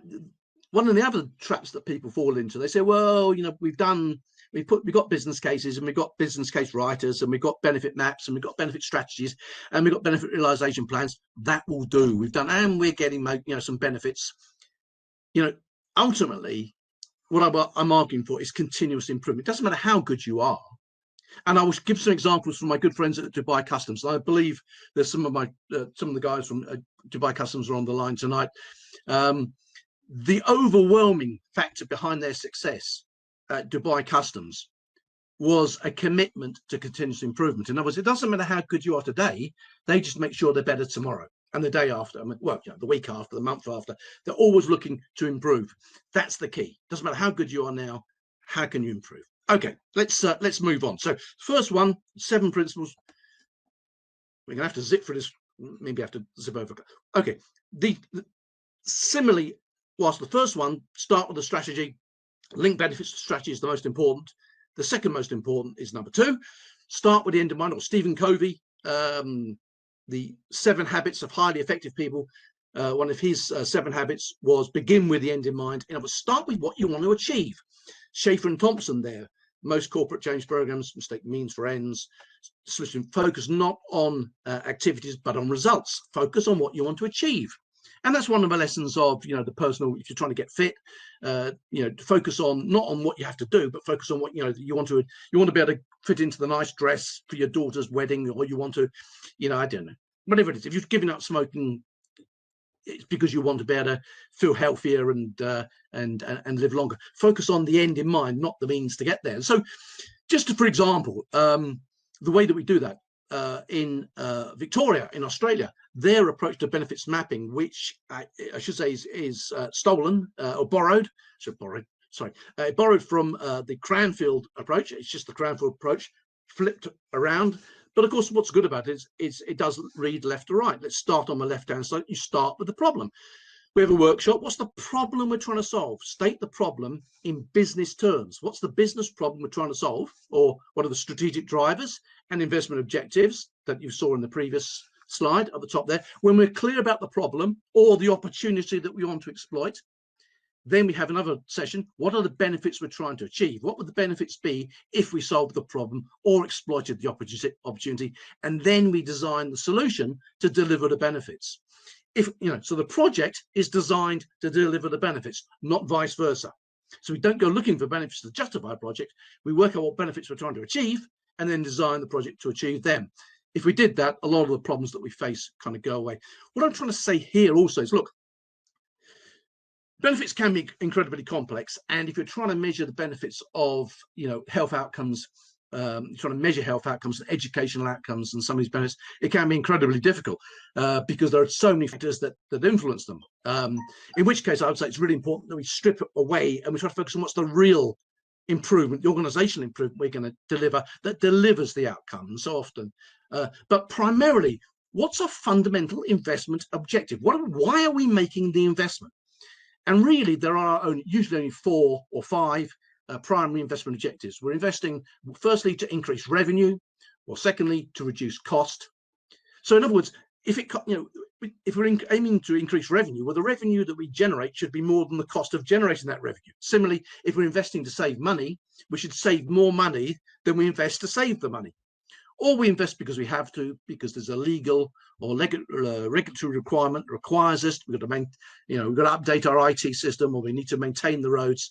one of the other traps that people fall into, they say, well, you know, we've got business cases, and we've got business case writers, and we've got benefit maps, and we've got benefit strategies, and we've got benefit realization plans. That will do. We've done, and we're getting, you know, some benefits. You know, ultimately, what I'm arguing for is continuous improvement. It doesn't matter how good you are. And I will give some examples from my good friends at Dubai Customs. I believe there's some of the guys from Dubai Customs are on the line tonight. The overwhelming factor behind their success at Dubai Customs was a commitment to continuous improvement. In other words, it doesn't matter how good you are today, they just make sure they're better tomorrow and the day after, well, you know, the week after, the month after. They're always looking to improve. That's the key. Doesn't matter how good you are now, how can you improve? Okay, let's move on. So first one, 7 principles. We're gonna have to zip for this, maybe have to zip over. Okay, similarly, whilst the first one, start with the strategy, link benefits to strategy is the most important. The second most important is number 2, start with the end in mind, or Stephen Covey, the 7 habits of highly effective people. One of his 7 habits was begin with the end in mind. In other words, start with what you want to achieve. Schaefer and Thompson there, most corporate change programs mistake means for ends. Solution, focus not on activities, but on results. Focus on what you want to achieve. And that's one of the lessons of, you know, the personal, if you're trying to get fit, you know, focus on not on what you have to do, but focus on what, you know, you want to be able to fit into the nice dress for your daughter's wedding, or you want to, you know, I don't know, whatever it is. If you're giving up smoking, it's because you want to be able to feel healthier and live longer. Focus on the end in mind, not the means to get there. So just for example, the way that we do that in Victoria, in Australia, their approach to benefits mapping, which I should say is stolen or borrowed. So borrowed, it borrowed from the Cranfield approach. It's just the Cranfield approach flipped around. But of course, what's good about it is it doesn't read left to right. Let's start on the left-hand side. You start with the problem. We have a workshop. What's the problem we're trying to solve? State the problem in business terms. What's the business problem we're trying to solve? Or what are the strategic drivers and investment objectives that you saw in the previous slide at the top there? When we're clear about the problem or the opportunity that we want to exploit, then we have another session. What are the benefits we're trying to achieve? What would the benefits be if we solved the problem or exploited the opportunity? And then we design the solution to deliver the benefits. So the project is designed to deliver the benefits, not vice versa. So we don't go looking for benefits to justify a project. We work out what benefits we're trying to achieve and then design the project to achieve them. If we did that, a lot of the problems that we face kind of go away. What I'm trying to say here also is, look, benefits can be incredibly complex, and if you're trying to measure the benefits of, health outcomes, trying to measure health outcomes and educational outcomes and some of these benefits, it can be incredibly difficult because there are so many factors that influence them. In which case, I would say it's really important that we strip it away and we try to focus on what's the real improvement, the organizational improvement we're going to deliver that delivers the outcome so often. But primarily, what's our fundamental investment objective? Why are we making the investment? And really, there are usually only 4 or 5 primary investment objectives. We're investing, firstly, to increase revenue, or secondly, to reduce cost. So in other words, if we're aiming to increase revenue, well, the revenue that we generate should be more than the cost of generating that revenue. Similarly, if we're investing to save money, we should save more money than we invest to save the money. Or we invest because we have to, because there's a legal or regulatory requirement that requires us. We've got to we've got to update our IT system, or we need to maintain the roads.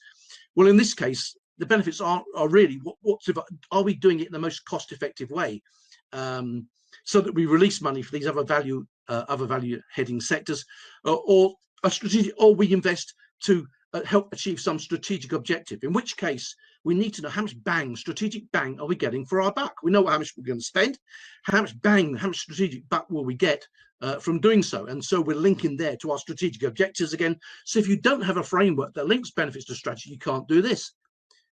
Well, in this case, the benefits are really are we doing it in the most cost-effective way, so that we release money for these other value heading sectors, or we invest to help achieve some strategic objective, in which case we need to know how much strategic bang are we getting for our buck. We know how much we're going to spend, how much strategic buck will we get from doing so. And so we're linking there to our strategic objectives again. So if you don't have a framework that links benefits to strategy, you can't do this,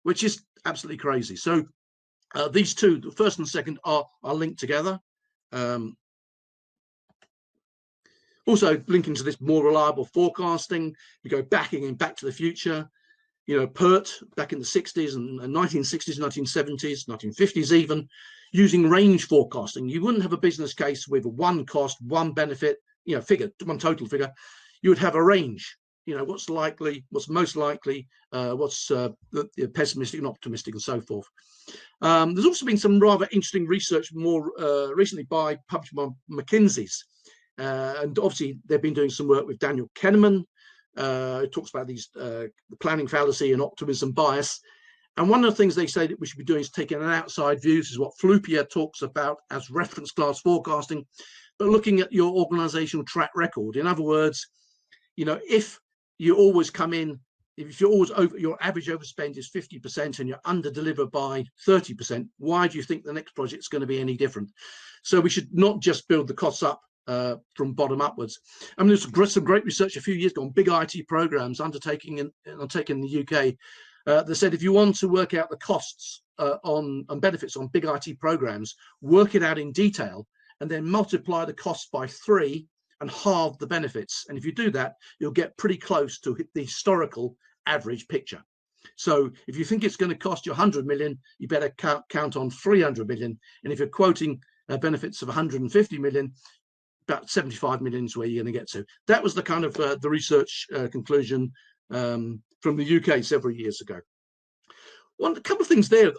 which is absolutely crazy. So these two, the first and second, are linked together. Also linking to this more reliable forecasting, we go back to the future. PERT back in the 60s and 1960s, 1970s, 1950s even, using range forecasting. You wouldn't have a business case with one cost, one benefit, figure, one total figure. You would have a range. What's likely, what's most likely, what's pessimistic and optimistic, and so forth. There's also been some rather interesting research more recently published by McKinsey's. And obviously, they've been doing some work with Daniel Kahneman. It talks about these the planning fallacy and optimism bias. And one of the things they say that we should be doing is taking an outside view. This is what Flupia talks about as reference class forecasting, but looking at your organizational track record. In other words, if you always come in, if you're always your average overspend is 50% and you're under deliver by 30%, why do you think the next project is going to be any different? So we should not just build the costs up from bottom upwards. I mean, there's some great research a few years ago on big IT programs undertaken in the UK. They said if you want to work out the costs on benefits on big IT programs, work it out in detail and then multiply the costs by 3 and halve the benefits. And if you do that, you'll get pretty close to the historical average picture. So if you think it's going to cost you 100 million, you better count on 300 million. And if you're quoting benefits of 150 million, about 75 million is where you're going to get to. That was the kind of the research conclusion from the UK several years ago. A couple of things there.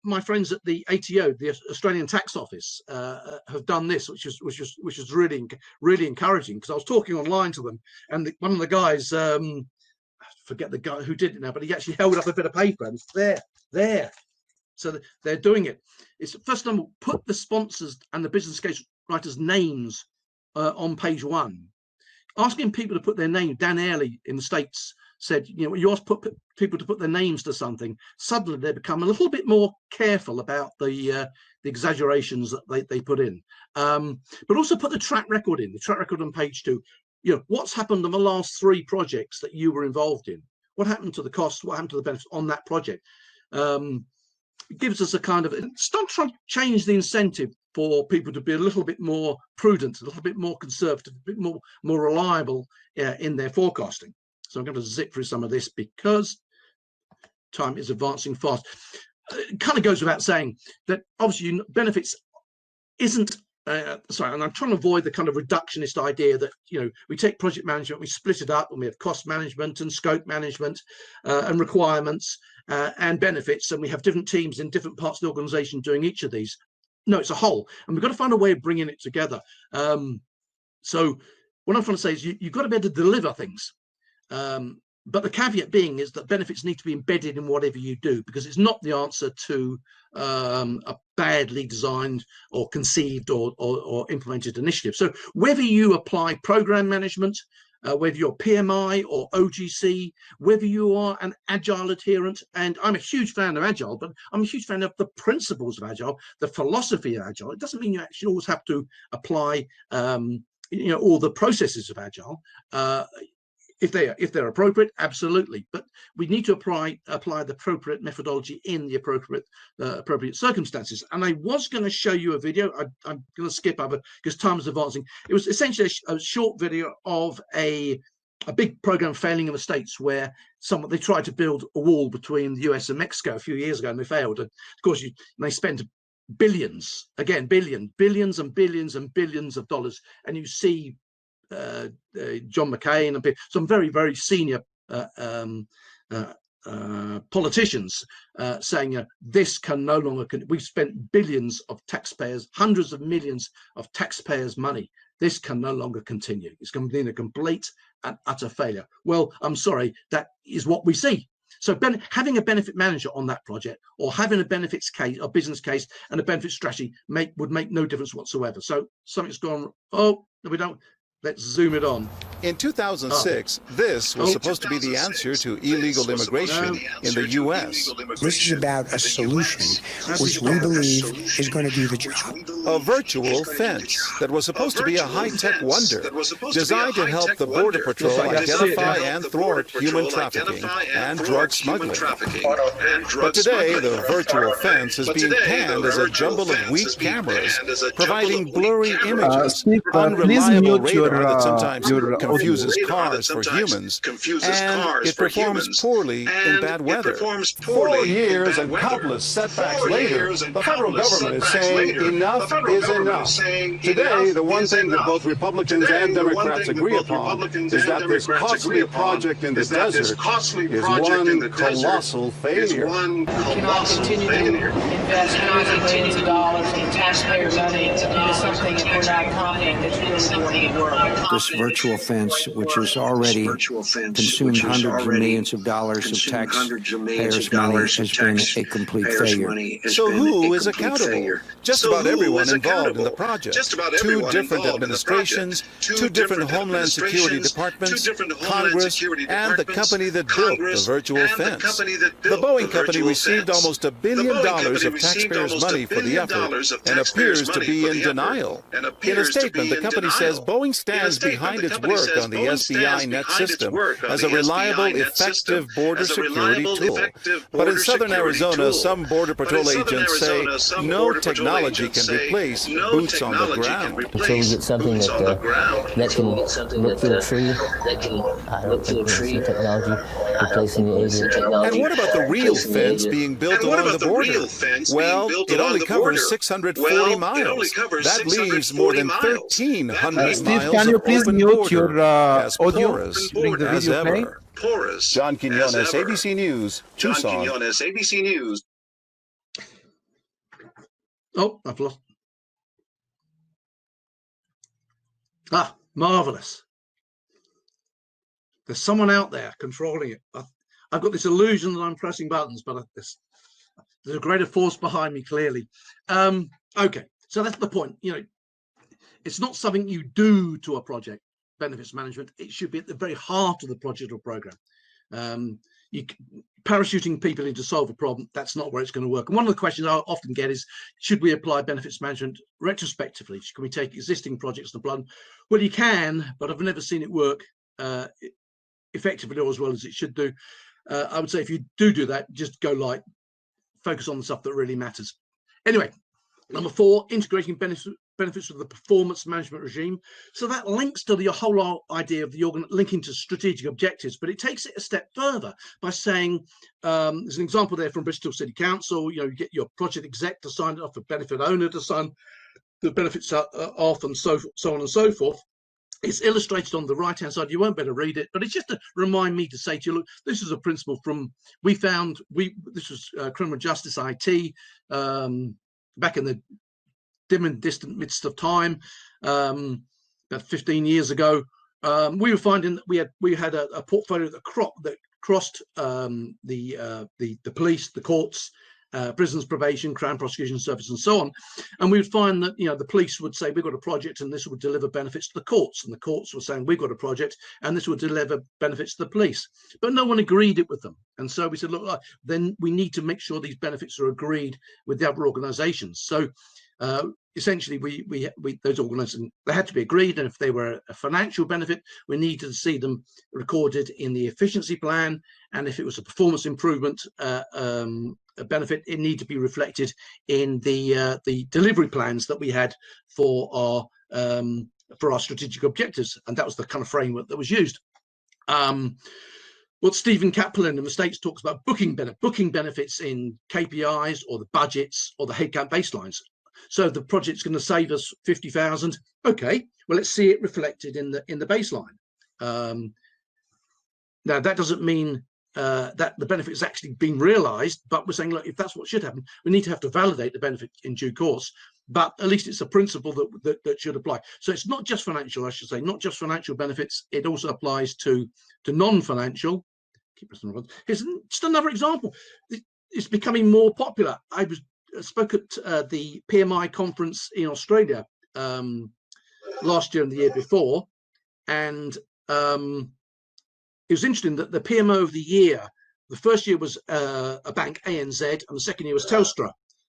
My friends at the ATO, the Australian Tax Office, have done this, which is really encouraging, because I was talking online to them, and one of the guys, I forget the guy who did it now, but he actually held up a bit of paper and it's there. So they're doing it. It's first of all, put the sponsors and the business case writers' names on page 1. Asking people to put their name. Dan Airley in the States said, you ask people to put their names to something, suddenly they become a little bit more careful about the exaggerations that they put in. But also put the track record in, the track record on page 2. What's happened in the last 3 projects that you were involved in? what happened to the cost, what happened to the benefits on that project. It gives us a kind of, start trying to change the incentive for people to be a little bit more prudent, a little bit more conservative, a bit more reliable in their forecasting. So I'm going to zip through some of this because time is advancing fast. It kind of goes without saying that obviously benefits isn't, sorry, and I'm trying to avoid the kind of reductionist idea that, you know, we take project management, we split it up, and we have cost management and scope management and requirements and benefits, and we have different teams in different parts of the organization doing each of these. No, it's a whole, and we've got to find a way of bringing it together. So what I'm trying to say is you've got to be able to deliver things. But the caveat being is that benefits need to be embedded in whatever you do, because it's not the answer to a badly designed or conceived or implemented initiative. So whether you apply program management, whether you're PMI or OGC, whether you are an Agile adherent, and I'm a huge fan of Agile, but I'm a huge fan of the principles of Agile, the philosophy of Agile. It doesn't mean you actually always have to apply you know, all the processes of Agile. If they're appropriate, absolutely, but we need to apply the appropriate methodology in the appropriate circumstances. And I was going to show you a video. I'm going to skip over because time is advancing. It was essentially a short video of a big program failing in the States where they tried to build a wall between the US and Mexico a few years ago, and they failed. And of course, they spent billions, again, billions and billions and billions of dollars, and you see John McCain and some very, very senior politicians saying this can no longer, we've spent billions of taxpayers, hundreds of millions of taxpayers' money. This can no longer continue. It's going to be a complete and utter failure. Well, I'm sorry, that is what we see. So having a benefit manager on that project, or having a benefits case, a business case, and a benefit strategy would make no difference whatsoever. So something's gone. Oh, we don't. Let's zoom it on. In 2006, this was supposed to be the answer to illegal immigration in the U.S. This is about a solution which we believe is going to do the job. A virtual fence that was supposed to be a high-tech wonder designed to help the Border Patrol identify and thwart human trafficking and drug smuggling. But today, the virtual fence is being panned as a jumble of weak cameras, providing blurry images, unreliable radar that sometimes confuses cars for humans, and it performs poorly in bad weather. 4 years and countless setbacks later, the federal government is saying enough is enough. Today, the one thing that both Republicans and Democrats agree upon is that this costly project in the desert is one colossal failure. We cannot continue to invest hundreds of millions of dollars in taxpayer money into something if we're not confident it's really going to work. This virtual fence, which has already consumed hundreds of millions of dollars of taxpayers' money, has been a complete failure. So who is accountable? Just about everyone involved in the project. Two different administrations, two different Homeland Security departments, Congress, and the company that built the virtual fence. The Boeing company received almost $1 billion of taxpayers' money for the effort and appears to be in denial. In a statement, the company says Boeing stands behind its work on the SBI net system as a reliable, effective border security tool. But in southern Arizona, some Border Patrol agents say no technology can replace boots on the ground. Until we get something that can look through a tree, I don't think we'll see technology replacing the agent. And what about the real fence being built along the border? Well, it only covers 640 miles. That leaves more than 1,300 Steve, miles can you of please open mute border, your as audio porous during the as video play? ever. John Quinones, ABC News, Tucson. Oh, I've lost. Ah, marvelous. There's someone out there controlling it. I've got this illusion that I'm pressing buttons, but there's a greater force behind me, clearly. Okay, so that's the point. You know, it's not something you do to a project, benefits management. It should be at the very heart of the project or program. Parachuting people in to solve a problem, that's not where it's going to work. And one of the questions I often get is, should we apply benefits management retrospectively? Can we take existing projects and apply them? Well, you can, but I've never seen it work effectively or as well as it should do. I would say if you do that, just go light, focus on the stuff that really matters. Anyway, number 4, integrating benefits with the performance management regime. So that links to the whole idea of the linking to strategic objectives, but it takes it a step further by saying, there's an example there from Bristol City Council, you get your project exec to sign it off, a benefit owner to sign the benefits off, and so on and so forth. It's illustrated on the right-hand side. You won't better read it, but it's just to remind me to say to you, look, this is a principle from, this was criminal justice IT, back in the dim and distant midst of time, about 15 years ago. We were finding that we had a portfolio that crossed the police, the courts, prisons, probation, Crown Prosecution Service, and so on. And we would find that the police would say, we've got a project and this would deliver benefits to the courts, and the courts were saying, we've got a project and this would deliver benefits to the police, but no one agreed it with them. And so we said, look, then we need to make sure these benefits are agreed with the other organizations. So essentially those organizations, they had to be agreed, and if they were a financial benefit, we needed to see them recorded in the efficiency plan, and if it was a performance improvement a benefit, it needed to be reflected in the delivery plans that we had for our strategic objectives, and that was the kind of framework that was used. What Stephen Kaplan in the States talks about booking benefits in KPIs or the budgets or the headcount baselines. So the project's going to save us 50,000. Okay, well, let's see it reflected in the baseline. Now that doesn't mean that the benefit is actually being realized, but we're saying, look, if that's what should happen, we need to have to validate the benefit in due course, but at least it's a principle that should apply. So it's not just financial, I should say, not just financial benefits, it also applies to non-financial. Here's just another example. It's becoming more popular. I spoke at the PMI conference in Australia last year and the year before, and it was interesting that the PMO of the year, the first year was a bank, ANZ, and the second year was Telstra,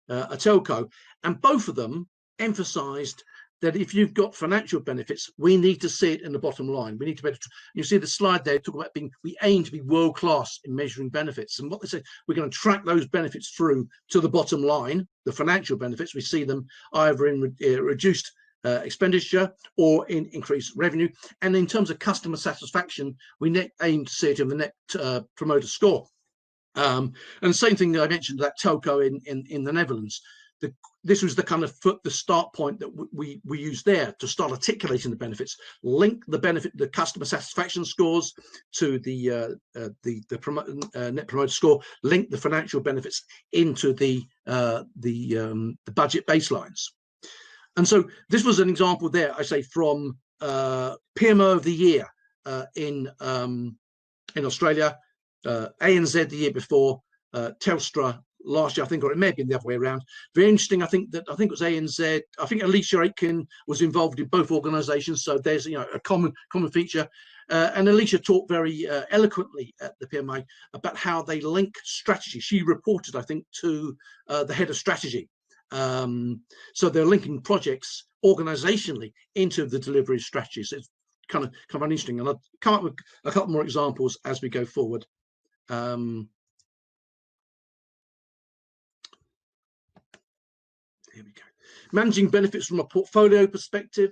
a telco, and both of them emphasized that if you've got financial benefits, we need to see it in the bottom line. We need to better. You see the slide there, talk about we aim to be world class in measuring benefits, and what they say, we're going to track those benefits through to the bottom line, the financial benefits. We see them either in reduced expenditure or in increased revenue, and in terms of customer satisfaction, we aim to see it in the net promoter score. And the same thing that I mentioned, that telco in the Netherlands. This was the kind of the start point that we used there to start articulating the benefits, link the customer satisfaction scores to the net promoter score, link the financial benefits into the budget baselines. And so this was an example there, I say, from PMO of the year in Australia, ANZ the year before, Telstra last year, I think, or it may have been the other way around. Very interesting. I think it was ANZ. I think Alicia Aitken was involved in both organisations, so there's a common feature. And Alicia talked very eloquently at the PMI about how they link strategy. She reported, I think, to the head of strategy. So they're linking projects organisationally into the delivery strategies. It's kind of interesting, and I'll come up with a couple more examples as we go forward. Here we go. Managing benefits from a portfolio perspective.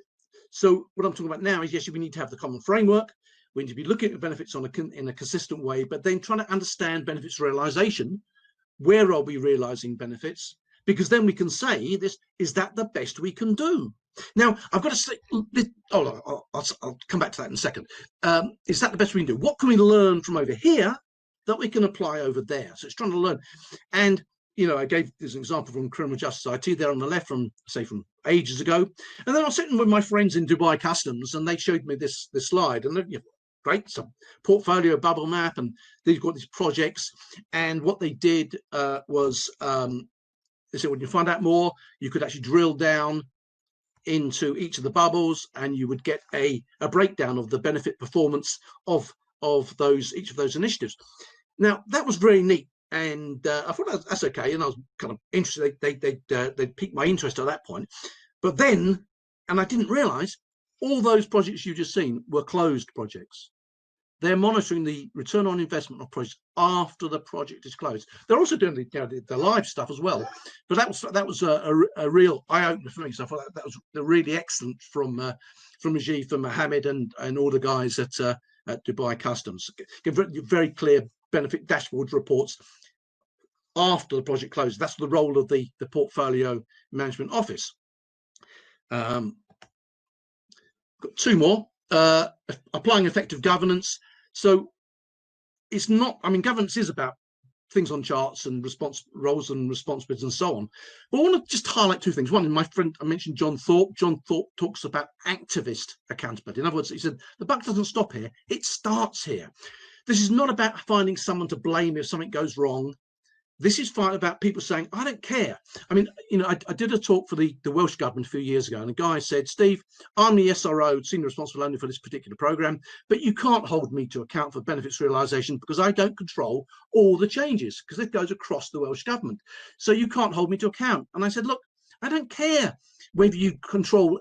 So what I'm talking about now is, yes, we need to have the common framework. We need to be looking at benefits in a consistent way, but then trying to understand benefits realization. Where are we realizing benefits? Because then we can say, is that the best we can do? Now, I've got to say, I'll come back to that in a second. Is that the best we can do? What can we learn from over here that we can apply over there? So it's trying to learn. And I gave this an example from criminal justice IT there on the left from ages ago. And then I was sitting with my friends in Dubai Customs, and they showed me this slide, and great, some portfolio bubble map, and they've got these projects. And what they did was they said, when you find out more, you could actually drill down into each of the bubbles, and you would get a breakdown of the benefit performance of each of those initiatives. Now that was very neat. And I thought that's okay, and I was kind of interested. They piqued my interest at that point. But then, and I didn't realise, all those projects you've just seen were closed projects. they're monitoring the return on investment of projects after the project is closed. They're also doing the live stuff as well. But that was a real eye opener for me. So I thought that was really excellent from Rajiv, from Mohammed, and all the guys at Dubai Customs. Very clear benefit dashboard reports after the project closes. That's the role of the portfolio management office. Got two more. Applying effective governance. So it's not, I mean, governance is about things on charts and roles and responsibilities and so on. But I want to just highlight two things. One, my friend, I mentioned John Thorpe. John Thorpe talks about activist accountability. In other words, he said, the buck doesn't stop here, it starts here. This is not about finding someone to blame if something goes wrong. This is about people saying, I don't care. I mean, you know, I did a talk for the Welsh government a few years ago, and a guy said, Steve, I'm the SRO, senior responsible only for this particular program, but you can't hold me to account for benefits realisation because I don't control all the changes, because it goes across the Welsh government. So you can't hold me to account. And I said, look, I don't care whether you control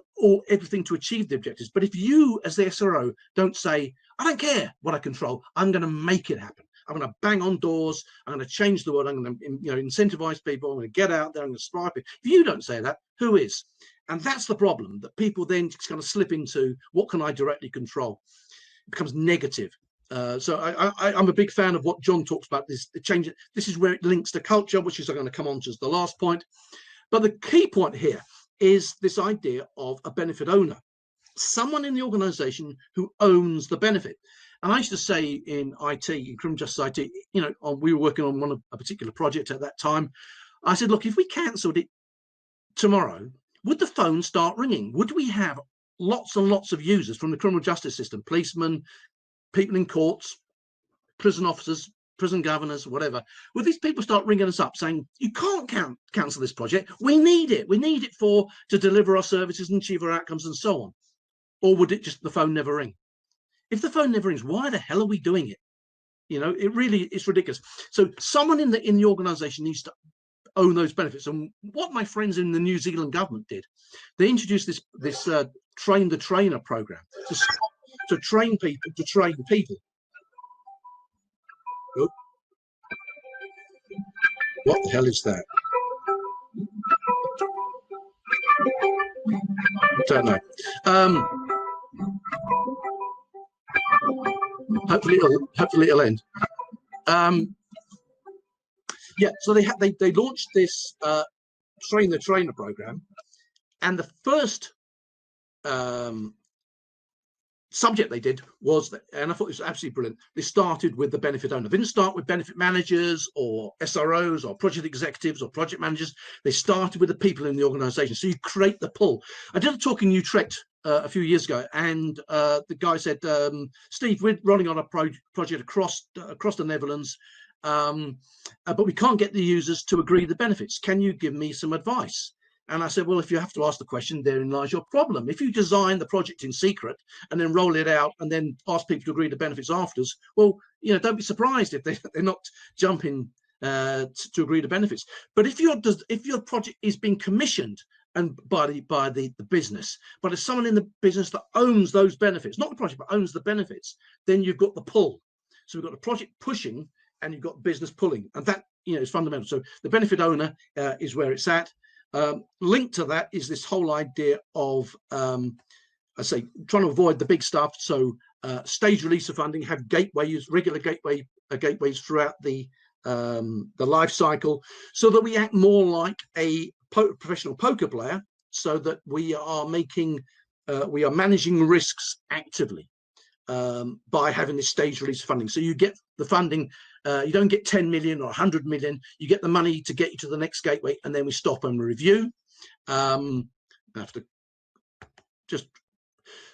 everything to achieve the objectives, but if you, as the SRO, don't say, I don't care what I control, I'm going to make it happen. I'm going to bang on doors. I'm going to change the world. I'm going to, incentivize people. I'm going to get out there. I'm going to inspire people. If you don't say that, who is? And that's the problem, that people then just kind of slip into, what can I directly control? It becomes negative. So I'm a big fan of what John talks about. This change. This is where it links to culture, which is I'm going to come on to as the last point. But the key point here is this idea of a benefit owner, someone in the organization who owns the benefit. And I used to say in IT, in criminal justice IT, we were working on a particular project at that time. I said, look, if we cancelled it tomorrow, would the phone start ringing? Would we have lots and lots of users from the criminal justice system, policemen, people in courts, prison officers, prison governors, whatever? Would these people start ringing us up saying, you can't cancel this project. We need it. We need it to deliver our services and achieve our outcomes and so on. Or would it just, the phone never ring? If the phone never rings, why the hell are we doing it? It's ridiculous. So someone in the organization needs to own those benefits. And what my friends in the New Zealand government did, they introduced this train the trainer program to train people to train people. Oh. What the hell is that? Don't know. Hopefully it'll end. Yeah, so they launched this train the trainer program, and the first subject they did was that, and I thought it was absolutely brilliant. They started with the benefit owner. They didn't start with benefit managers or SROs or project executives or project managers. They started with the people in the organization. So you create the pull. I did a talk in Utrecht a few years ago, and the guy said, Steve, we're running on a project across the Netherlands, but we can't get the users to agree the benefits. Can you give me some advice? And I said, well, if you have to ask the question, therein lies your problem. If you design the project in secret and then roll it out and then ask people to agree to benefits afterwards, well, don't be surprised if they're not jumping to agree to benefits. But if your project is being commissioned and by the business, but it's someone in the business that owns those benefits, not the project, but owns the benefits, then you've got the pull. So we've got the project pushing and you've got business pulling, and that is fundamental. So the benefit owner is where it's at. Linked to that is this whole idea of, I say, trying to avoid the big stuff. So stage release of funding, have gateways, regular gateways throughout the life cycle, so that we act more like a professional poker player, so that we are managing risks actively by having this stage release funding. So you get the funding. You don't get 10 million or 100 million. You get the money to get you to the next gateway, and then we stop and review. I have to just,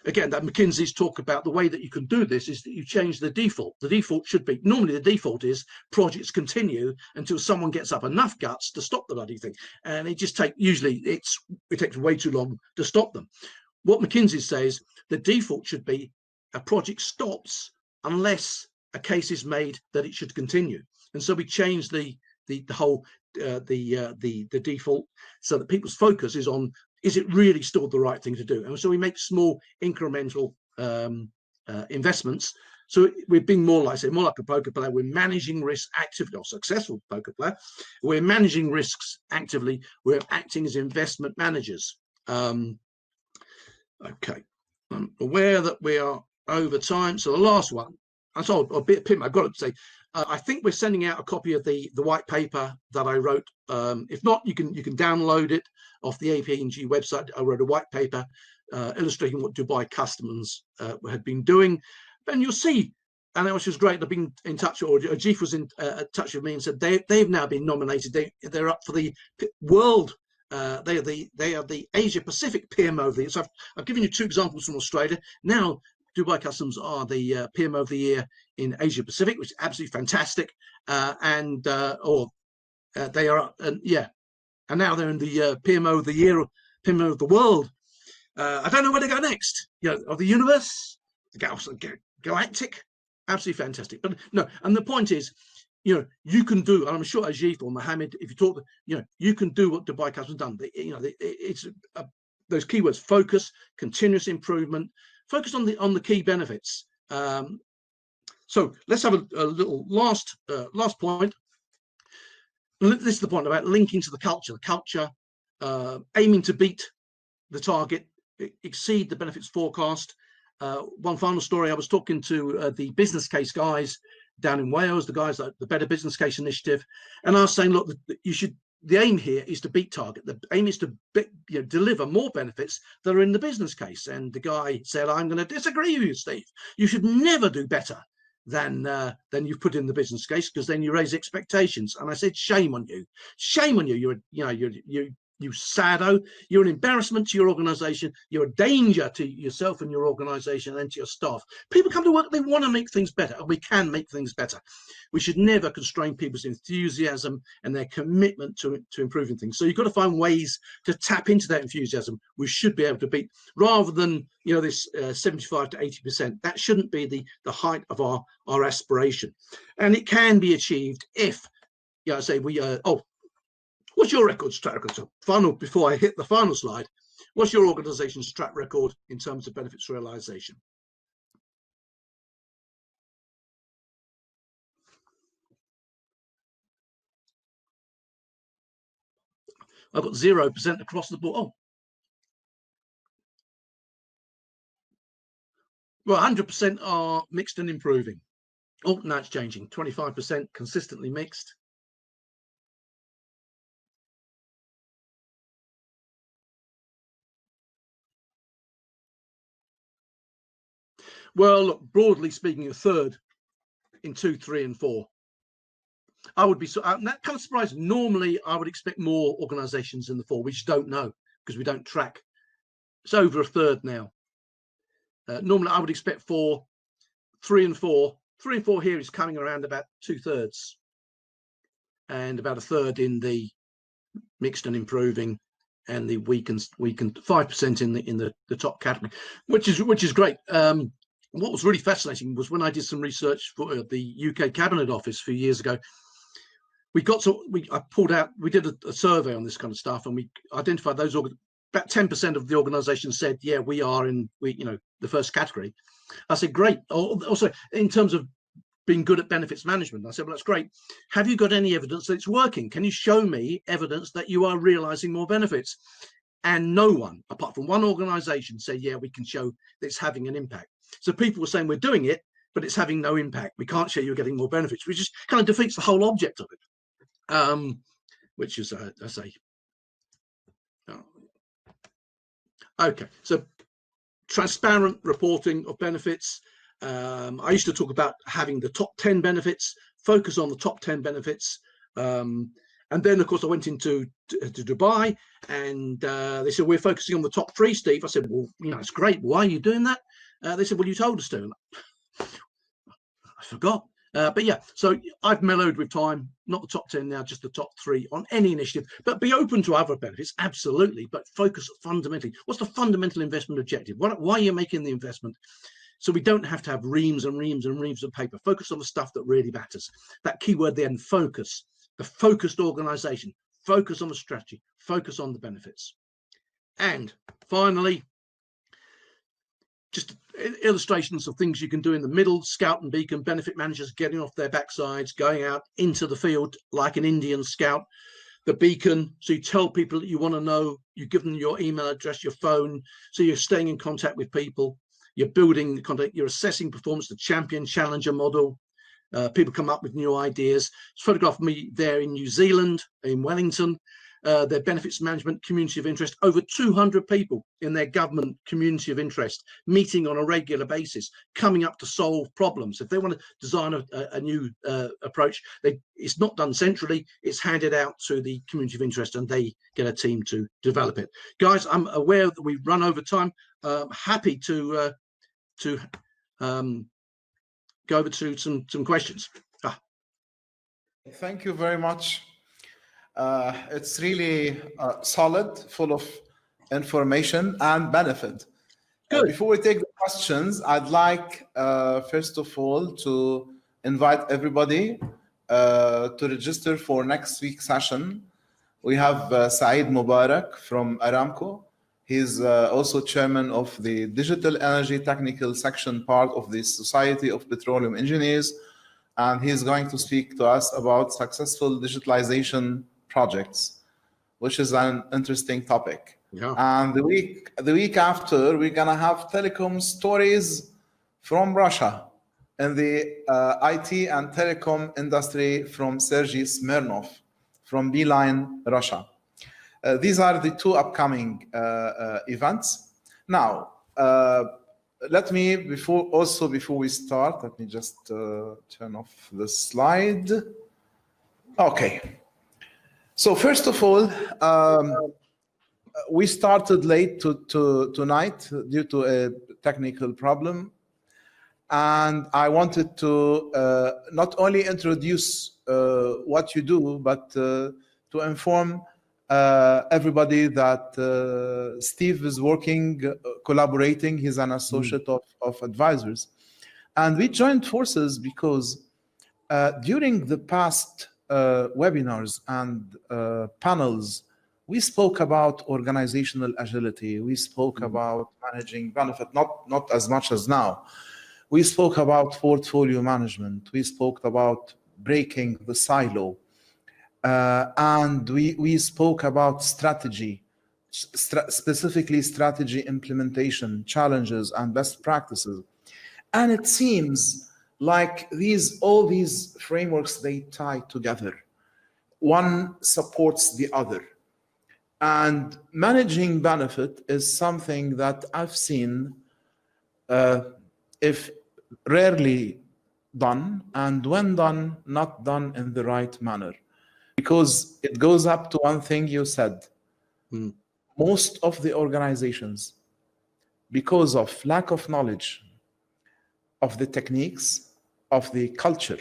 again, that McKinsey's talk about the way that you can do this is that you change the default. The default should be, normally the default is projects continue until someone gets up enough guts to stop the bloody thing. And it just it takes way too long to stop them. What McKinsey says, the default should be a project stops unless a case is made that it should continue. And so we change the whole default so that people's focus is on, is it really still the right thing to do? And so we make small incremental investments So we're being more like a poker player. We're managing risks actively, or successful poker player. We're managing risks actively. We're acting as investment managers. Okay, I'm aware that we are over time. So the last one, I saw a bit, Pim, I've got to say, I think we're sending out a copy of the white paper that I wrote. If not, you can download it off the APNG website. I wrote a white paper illustrating what Dubai Customs had been doing, and you'll see. And it was just great. They've been in touch, or Ajif was in touch with me and said they've now been nominated. They're up for the world. They are the Asia Pacific PMO of the year. So I've given you 2 examples from Australia. Now Dubai Customs are the PMO of the year in Asia Pacific, which is absolutely fantastic. They are, and now they're in the PMO of the year, PMO of the world. I don't know where to go next. Of the universe, galactic, absolutely fantastic. But no, and the point is, you can do, and I'm sure Ajif or Mohammed, if you talk, you can do what Dubai Customs done. It's those keywords: focus, continuous improvement, focus on the key benefits. So let's have a little last point. This is the point about linking to the culture. Aiming to beat the target, exceed the benefits forecast. One final story: I was talking to the business case guys down in Wales, the guys like the Better Business Case Initiative, and I was saying, look, the aim here is to beat target. The aim is to deliver more benefits that are in the business case. And the guy said, I'm going to disagree with you, Steve. You should never do better than you've put in the business case, because then you raise expectations. And I said, shame on you. Shame on you. You sado, you're an embarrassment to your organization. You're a danger to yourself and your organization and to your staff. People come to work, they want to make things better, and we can make things better. We should never constrain people's enthusiasm and their commitment to improving things. So you've got to find ways to tap into that enthusiasm. We should be able to beat, rather than this 75 to 80%. That shouldn't be the height of our aspiration. And it can be achieved if, say we what's your track record? So before I hit the final slide, what's your organization's track record in terms of benefits realization? I've got 0% across the board. Oh, well, 100% are mixed and improving. Oh, now it's changing. 25% consistently mixed. Well, look, broadly speaking, a third in 2, 3, and 4. I would be that kind of surprised. Normally, I would expect more organisations in the 4. We just don't know because we don't track. It's over a third now. Normally, I would expect 4, 3, and 4. 3 and 4 here is coming around about 2/3, and about a third in the mixed and improving, and the weakened 5% in the top category, which is great. What was really fascinating was when I did some research for the UK Cabinet Office a few years ago. We did a survey on this kind of stuff, and we identified those. About 10% of the organisation said, "Yeah, we are in the first category." I said, "Great." Also, in terms of being good at benefits management, I said, "Well, that's great. Have you got any evidence that it's working? Can you show me evidence that you are realising more benefits?" And no one, apart from one organisation, said, "Yeah, we can show that it's having an impact." So people were saying, "We're doing it, but it's having no impact. We can't show you're getting more benefits," which just kind of defeats the whole object of it. Which is, I say, okay. So transparent reporting of benefits. I used to talk about having the top 10 benefits, focus on the top 10 benefits. And then, of course, I went to Dubai, and they said, "We're focusing on the top 3, Steve." I said, "Well, it's great. Why are you doing that?" They said, "Well, you told us to." I forgot. But yeah, so I've mellowed with time, not the top 10 now, just the top 3 on any initiative, but be open to other benefits, absolutely, but focus fundamentally. What's the fundamental investment objective? Why are you making the investment? So we don't have to have reams and reams and reams of paper. Focus on the stuff that really matters. That keyword then, focus. The focused organization. Focus on the strategy. Focus on the benefits. And finally, just illustrations of things you can do in the middle. Scout and beacon, benefit managers getting off their backsides, going out into the field like an Indian scout. The beacon, so you tell people that you want to know, you give them your email address, your phone, so you're staying in contact with people, you're building the content, you're assessing performance, the champion challenger model. People come up with new ideas. It's a photograph of me there in New Zealand, in Wellington. Their benefits management community of interest, over 200 people in their government community of interest, meeting on a regular basis, coming up to solve problems. If they want to design a new approach, it's not done centrally, it's handed out to the community of interest and they get a team to develop it. Guys, I'm aware that we've run over time. Happy to go over to some questions. Thank you very much. It's really solid, full of information and benefit. Before we take the questions, I'd like, first of all, to invite everybody to register for next week's session. We have Saeed Mubarak from Aramco. He's also chairman of the Digital Energy Technical Section part of the Society of Petroleum Engineers. And he's going to speak to us about successful digitalization projects, which is an interesting topic. Yeah. And the week after, we're gonna have telecom stories from Russia in the IT and telecom industry from Sergey Smirnov from Beeline, Russia. These are the two upcoming events. Now, let me, before we start, let me just turn off the slide. Okay. So first of all, we started late tonight due to a technical problem. And I wanted to not only introduce what you do, but to inform everybody that Steve is working, collaborating. He's an associate of advisors. And we joined forces because during the past webinars and panels, we spoke about organizational agility. We spoke about managing benefit, not as much as now. We spoke about portfolio management. We spoke about breaking the silo. And we spoke about strategy, specifically strategy implementation, challenges, and best practices. And it seems like all these frameworks, they tie together. One supports the other. And managing benefit is something that I've seen, if rarely done, and when done, not done in the right manner. Because it goes up to one thing you said. Most of the organizations, because of lack of knowledge of the techniques, of the culture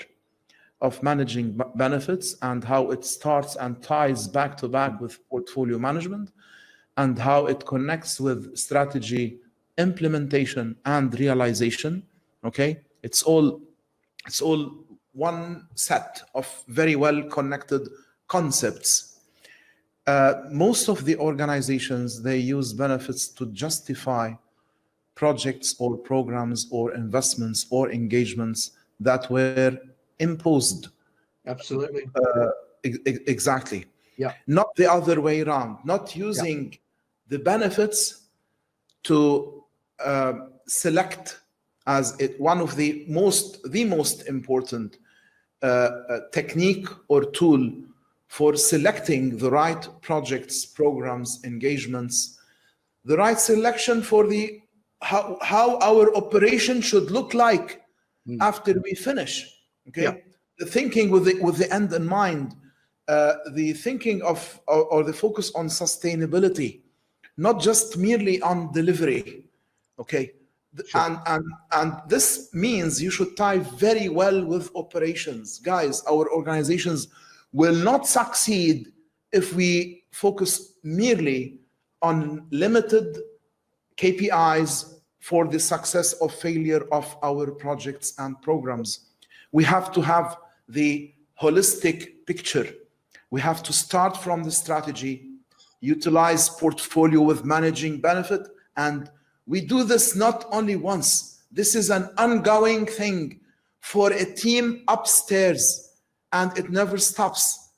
of managing benefits and how it starts and ties back to back with portfolio management and how it connects with strategy implementation and realization. Okay, it's all one set of very well connected concepts. Most of the organizations, they use benefits to justify projects or programs or investments or engagements that were imposed. Absolutely. Exactly. Yeah. Not the other way around. Not using the benefits to select as one of the most important technique or tool for selecting the right projects, programs, engagements, the right selection for the how our operation should look like after we finish. Okay, the thinking with the end in mind, the thinking of or the focus on sustainability, not just merely on delivery. Okay, and this means you should tie very well with operations, guys. Our organizations will not succeed if we focus merely on limited KPIs for the success or failure of our projects and programs. We have to have the holistic picture. We have to start from the strategy, utilize portfolio with managing benefit, and We do this not only once. This is an ongoing thing for a team upstairs, and it never stops.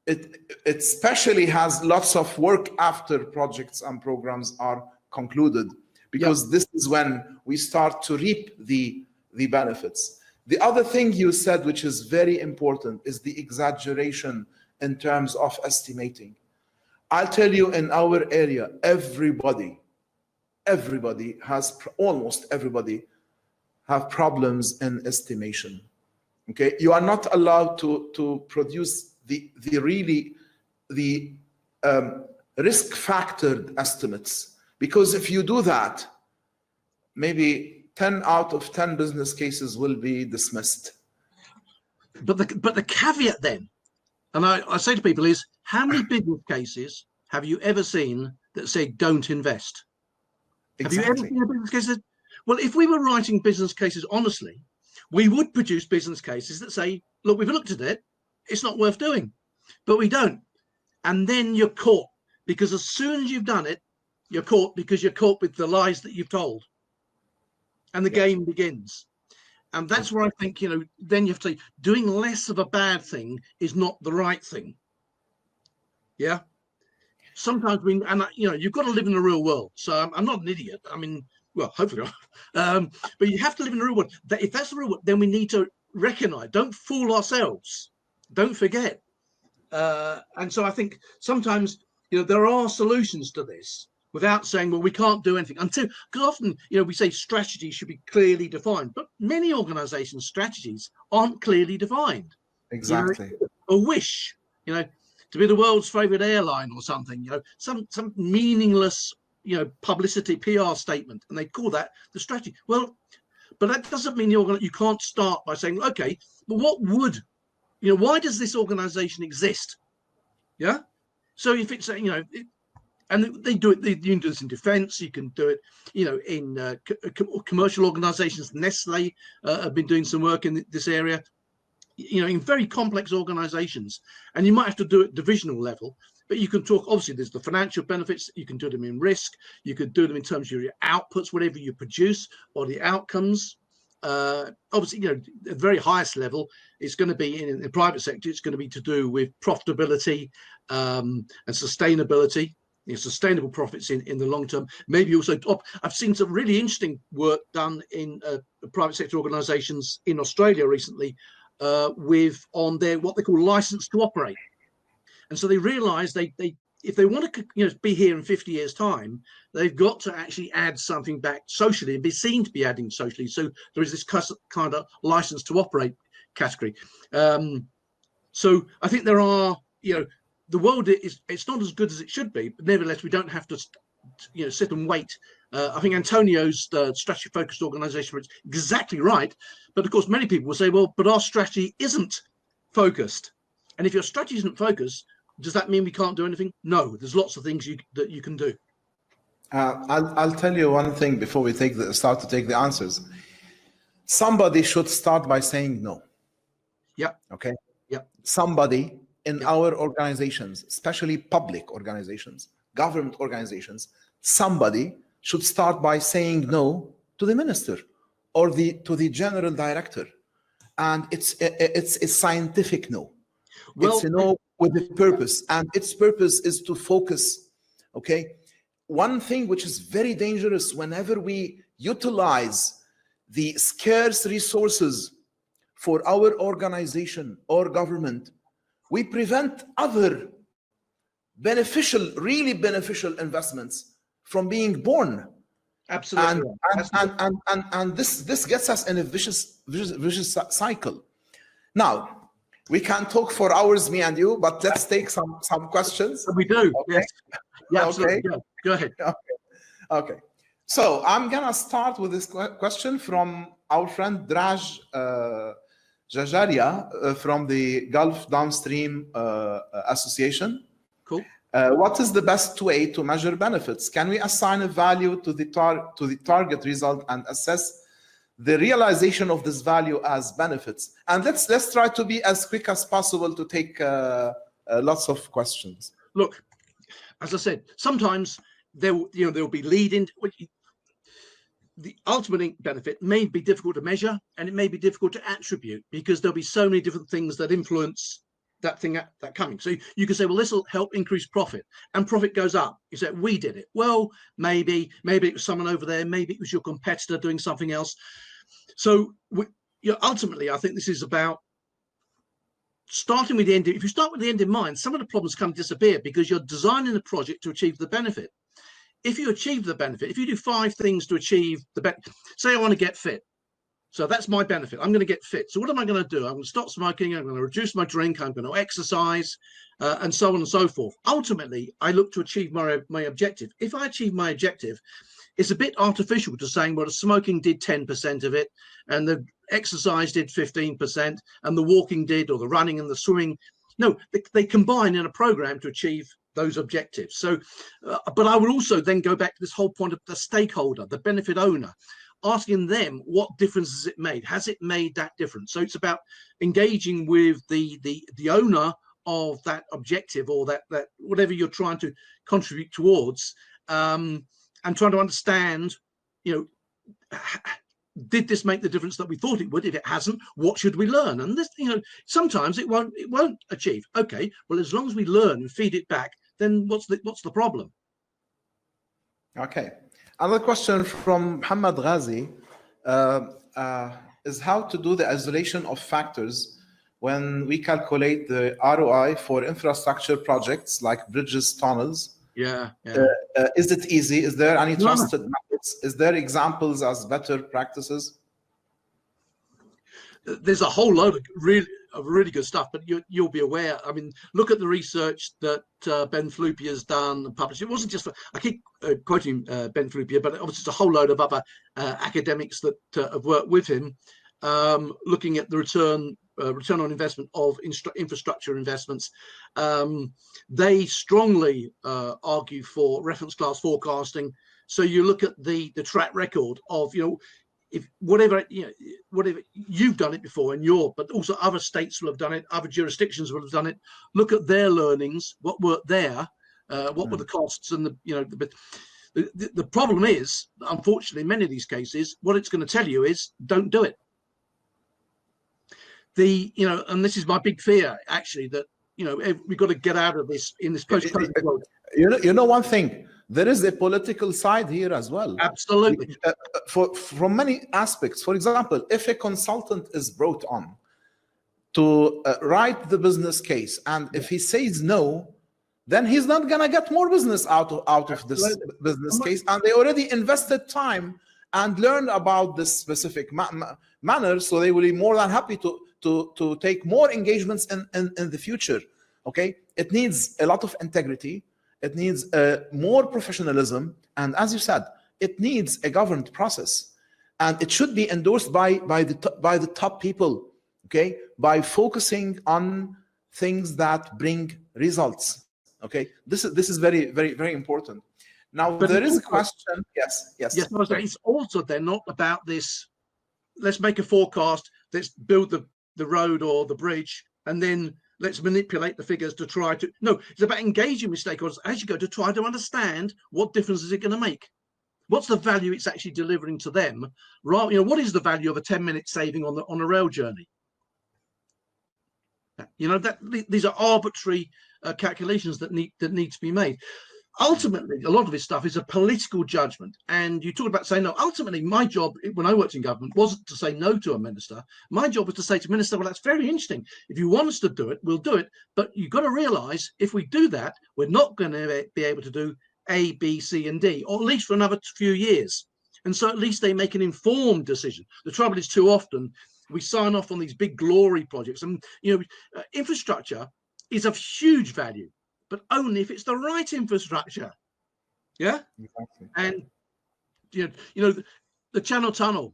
It especially has lots of work after projects and programs are concluded, because this is when we start to reap the benefits. The other thing you said, which is very important, is the exaggeration in terms of estimating. I'll tell you, in our area, almost everybody have problems in estimation. Okay, you are not allowed to produce the risk factored estimates, because if you do that, maybe 10 out of 10 business cases will be dismissed. But the caveat then, and I say to people, is how many business cases have you ever seen that say don't invest? Exactly. Have you ever seen a business case that, well, if we were writing business cases honestly, we would produce business cases that say, look, we've looked at it, it's not worth doing, but we don't. And then you're caught, because as soon as you've done it, you're caught, because you're caught with the lies that you've told. And the game begins. And that's where I think, then you have to say, doing less of a bad thing is not the right thing. Yeah. Sometimes you've got to live in the real world. So I'm not an idiot. I mean, well, hopefully not. But you have to live in the real world. If that's the real world, then we need to recognize, don't fool ourselves. Don't forget. And so I think sometimes, there are solutions to this, without saying, well, we can't do anything until, because often, we say strategy should be clearly defined, but many organizations' strategies aren't clearly defined. Exactly. A wish, to be the world's favorite airline or something, some meaningless, publicity PR statement, and they call that the strategy. Well, but that doesn't mean you can't start by saying, okay, but what would, why does this organization exist? Yeah. So if it's, and they do it. You can do this in defence. You can do it, in commercial organisations. Nestle have been doing some work in this area, in very complex organisations. And you might have to do it at divisional level, but you can talk. Obviously, there's the financial benefits. You can do them in risk. You could do them in terms of your outputs, whatever you produce, or the outcomes. Obviously, at the very highest level, it's going to be in the private sector. It's going to be to do with profitability and sustainability. Sustainable profits in the long term. Maybe also, I've seen some really interesting work done in private sector organisations in Australia recently on their what they call license to operate. And so they realise they if they want to be here in 50 years' time, they've got to actually add something back socially and be seen to be adding socially. So there is this kind of license to operate category. So I think there are, the world it's not as good as it should be, but nevertheless we don't have to sit and wait. I think Antonio's strategy focused organization is exactly right, but of course many people will say, well, but our strategy isn't focused. And if your strategy isn't focused, does that mean we can't do anything? No, there's lots of things that you can do. I'll tell you one thing before we start to take the answers. Somebody should start by saying no. Yeah. Okay. Yeah. Somebody in our organizations, especially public organizations, government organizations, somebody should start by saying no to the minister or to the general director, and it's a scientific no. Well, it's a no with a purpose, and its purpose is to focus. Okay, one thing which is very dangerous whenever we utilize the scarce resources for our organization or government, we prevent other really beneficial investments from being born. Absolutely. And this gets us in a vicious cycle. Now, we can talk for hours, me and you, but let's take some questions. We do. Okay. Yes. Yeah, absolutely. Okay. Yeah. Go ahead. Okay. So I'm gonna start with this question from our friend Draj Jajaria from the Gulf Downstream Association. Cool. What is the best way to measure benefits? Can we assign a value to the target result and assess the realization of this value as benefits? And let's try to be as quick as possible to take lots of questions. Look, as I said, sometimes there'll be lead in. the ultimate benefit may be difficult to measure, and it may be difficult to attribute, because there'll be so many different things that influence that thing that coming. So you can say, well, this will help increase profit, and profit goes up. You say, we did it. Well, maybe it was someone over there, maybe it was your competitor doing something else. So ultimately, I think this is about starting with the end. If you start with the end in mind, some of the problems kind of disappear, because you're designing a project to achieve the benefit. If you achieve the benefit, if you do 5 things to achieve the benefit, say I want to get fit. So that's my benefit. I'm going to get fit. So what am I going to do? I'm going to stop smoking. I'm going to reduce my drink. I'm going to exercise, and so on and so forth. Ultimately, I look to achieve my objective. If I achieve my objective, it's a bit artificial to saying, well, the smoking did 10% of it, and the exercise did 15%, and the walking did, or the running and the swimming. No, they combine in a program to achieve those objectives. So, but I will also then go back to this whole point of the stakeholder, the benefit owner, asking them, what difference has it made? Has it made that difference? So it's about engaging with the owner of that objective, or that whatever you're trying to contribute towards, and trying to understand, did this make the difference that we thought it would? If it hasn't, what should we learn? And this, sometimes it won't achieve. Okay, well, as long as we learn and feed it back, then what's the problem? Okay. Another question from Muhammad Ghazi is how to do the isolation of factors when we calculate the ROI for infrastructure projects like bridges, tunnels. Yeah. Is it easy? Is there any trusted methods? Is there examples as better practices? There's a whole load of really good stuff, but you'll be aware. I mean, look at the research that Ben Flupier has done and published. It wasn't just I keep quoting Ben Flupier, but obviously it's a whole load of other academics that have worked with him, looking at the return on investment of infrastructure investments. They strongly argue for reference class forecasting. So you look at the track record of, if whatever you've done it before, but also other states will have done it, other jurisdictions will have done it. Look at their learnings, what worked there, what were the costs, and the problem is, unfortunately, in many of these cases, what it's going to tell you is don't do it. And this is my big fear, actually, that we've got to get out of this in this post-COVID world. One thing, there is a political side here as well. Absolutely. From many aspects. For example, if a consultant is brought on to write the business case, and if he says no, then he's not going to get more business out of this business case, and they already invested time and learned about this specific manner, so they will be more than happy to take more engagements in the future. Okay, it needs a lot of integrity. It needs more professionalism, and as you said, it needs a governed process, and it should be endorsed by the top people. Okay, by focusing on things that bring results. Okay, this is very, very, very important. Now, but there is a question. Yes. It's also then not about this. Let's make a forecast. Let's build the road or the bridge, and then let's manipulate the figures to try to. No, it's about engaging with stakeholders as you go to try to understand what difference is it going to make. What's the value it's actually delivering to them? Right? What is the value of a 10-minute saving on a rail journey? These are arbitrary calculations that need to be made. Ultimately, a lot of this stuff is a political judgment. And you talk about saying no. Ultimately, my job when I worked in government wasn't to say no to a minister. My job was to say to minister, well, that's very interesting. If you want us to do it, we'll do it. But you've got to realize if we do that, we're not going to be able to do A, B, C, and D, or at least for another few years. And so at least they make an informed decision. The trouble is too often we sign off on these big glory projects, and infrastructure is of huge value, but only if it's the right infrastructure. Yeah. Exactly. And the Channel Tunnel,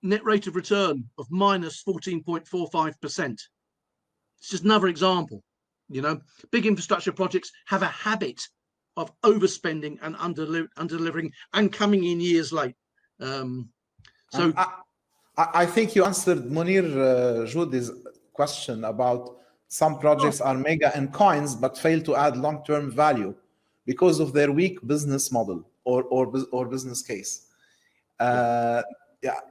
net rate of return of minus 14.45%. It's just another example. Big infrastructure projects have a habit of overspending and under-delivering and coming in years late. So I think you answered Munir Joudi's question about some projects are mega in coins but fail to add long-term value because of their weak business model or business case. Yeah.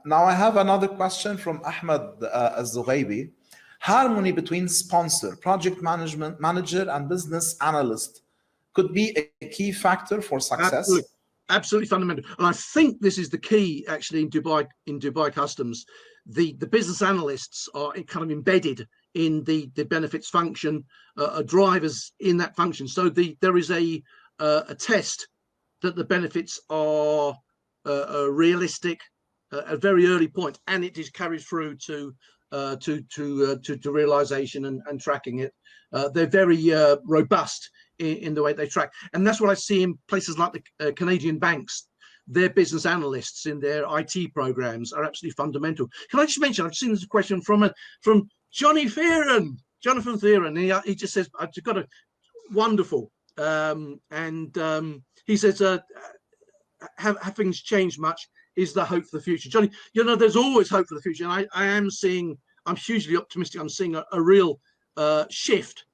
Now I have another question from Ahmed Az-Zughaibi. Harmony between sponsor, project manager, and business analyst could be a key factor for success. Absolutely fundamental. And I think this is the key actually in Dubai Customs. The business analysts are kind of embedded in the benefits function, drivers in that function. So there is a test that the benefits are realistic at a very early point, and it is carried through to realization and tracking it. They're very robust in the way they track, and that's what I see in places like the Canadian banks. Their business analysts in their IT programs are absolutely fundamental. Can I just mention, I've seen this question from Jonathan Theron. He just says, I've got a wonderful, he says, have things changed much? Is there hope for the future? Johnny, there's always hope for the future. And I'm hugely optimistic. I'm seeing a real shift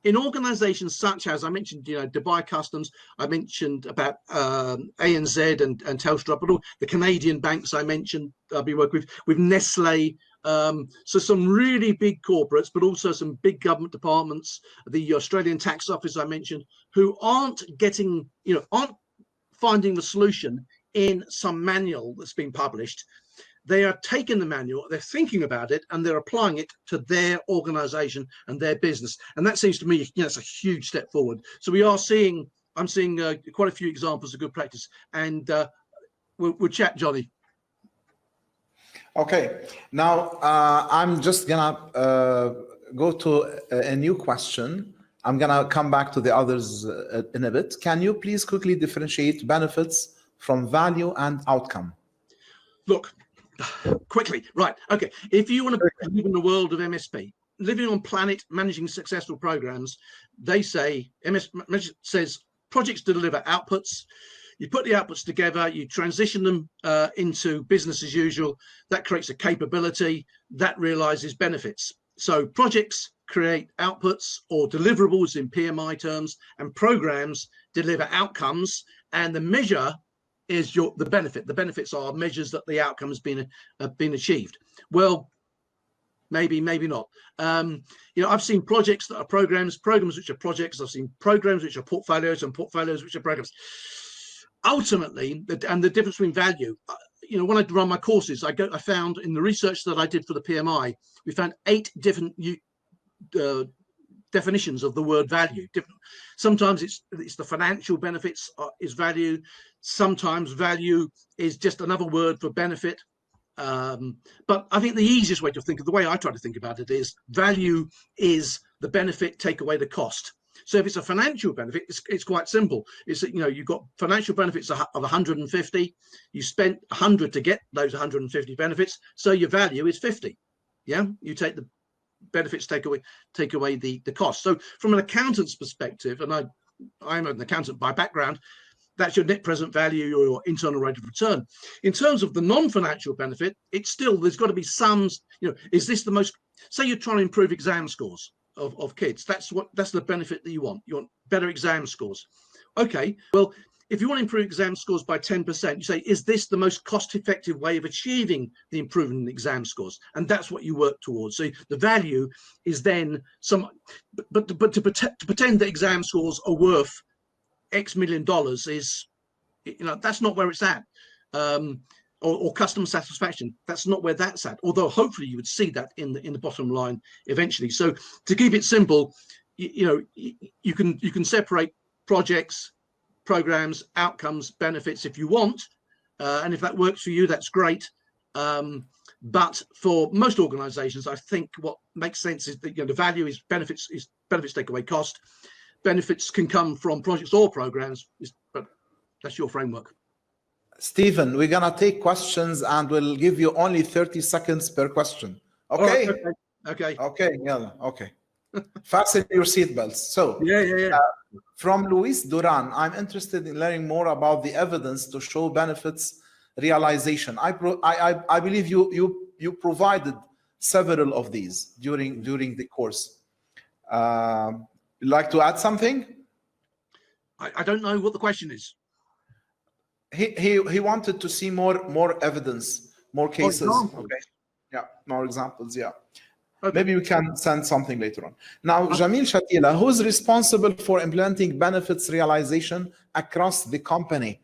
in organizations such as, I mentioned, Dubai Customs, I mentioned about ANZ and Telstra, but all the Canadian banks I mentioned, I'll be working with Nestle. So some really big corporates, but also some big government departments, the Australian Tax Office I mentioned, who aren't finding the solution in some manual that's been published. They are taking the manual, they're thinking about it, and they're applying it to their organization and their business. And that seems to me, it's a huge step forward. So I'm seeing quite a few examples of good practice, and we'll chat, Johnny. Okay, now I'm just gonna go to a new question. I'm gonna come back to the others in a bit. Can you please quickly differentiate benefits from value and outcome? Look, quickly, right? Okay, if you want to live in the world of MSP, living on planet, managing successful programs, they say MS says projects deliver outputs. You put the outputs together, you transition them into business as usual. That creates a capability that realizes benefits. So projects create outputs or deliverables in PMI terms, and programs deliver outcomes, and the measure is the benefit. The benefits are measures that the outcome has been achieved. Well, maybe not. I've seen projects that are programs which are projects. I've seen programs which are portfolios, and portfolios which are programs. Ultimately, and the difference between value, when I run my courses, I found in the research that I did for the PMI, we found 8 different definitions of the word value. Sometimes it's the financial benefits is value. Sometimes value is just another word for benefit. But I think the easiest way to think of the way I try to think about it is value is the benefit, take away the cost. So if it's a financial benefit, it's quite simple. It's that, you've got financial benefits of 150. You spent 100 to get those 150 benefits. So your value is 50. Yeah, you take the benefits, take away the cost. So from an accountant's perspective, and I'm an accountant by background, that's your net present value, your internal rate of return. In terms of the non-financial benefit, there's got to be some, is this the most, say you're trying to improve exam scores of kids. That's the benefit that you want. You want better exam scores. Okay, well, if you want to improve exam scores by 10%, you say, is this the most cost-effective way of achieving the improvement in exam scores? And that's what you work towards. So the value is then but to pretend that exam scores are worth X million dollars is, that's not where it's at. Or customer satisfaction, that's not where that's at. Although hopefully you would see that in the bottom line eventually. So to keep it simple, you can separate projects, programs, outcomes, benefits if you want, and if that works for you, that's great. But for most organizations, I think what makes sense is that the value is benefits take away cost. Benefits can come from projects or programs, but that's your framework. Stephen, we're gonna take questions and we'll give you only 30 seconds per question. Okay? Okay. Yeah, okay. Fasten your seatbelts. So, yeah. From Luis Duran, I'm interested in learning more about the evidence to show benefits realization. I believe you provided several of these during the course. You'd like to add something? I don't know what the question is. he wanted to see more evidence, more cases. Okay. Yeah, more examples. Yeah. Okay. Maybe we can send something later on. Now, Jamil Shatila, who's responsible for implementing benefits realization across the company?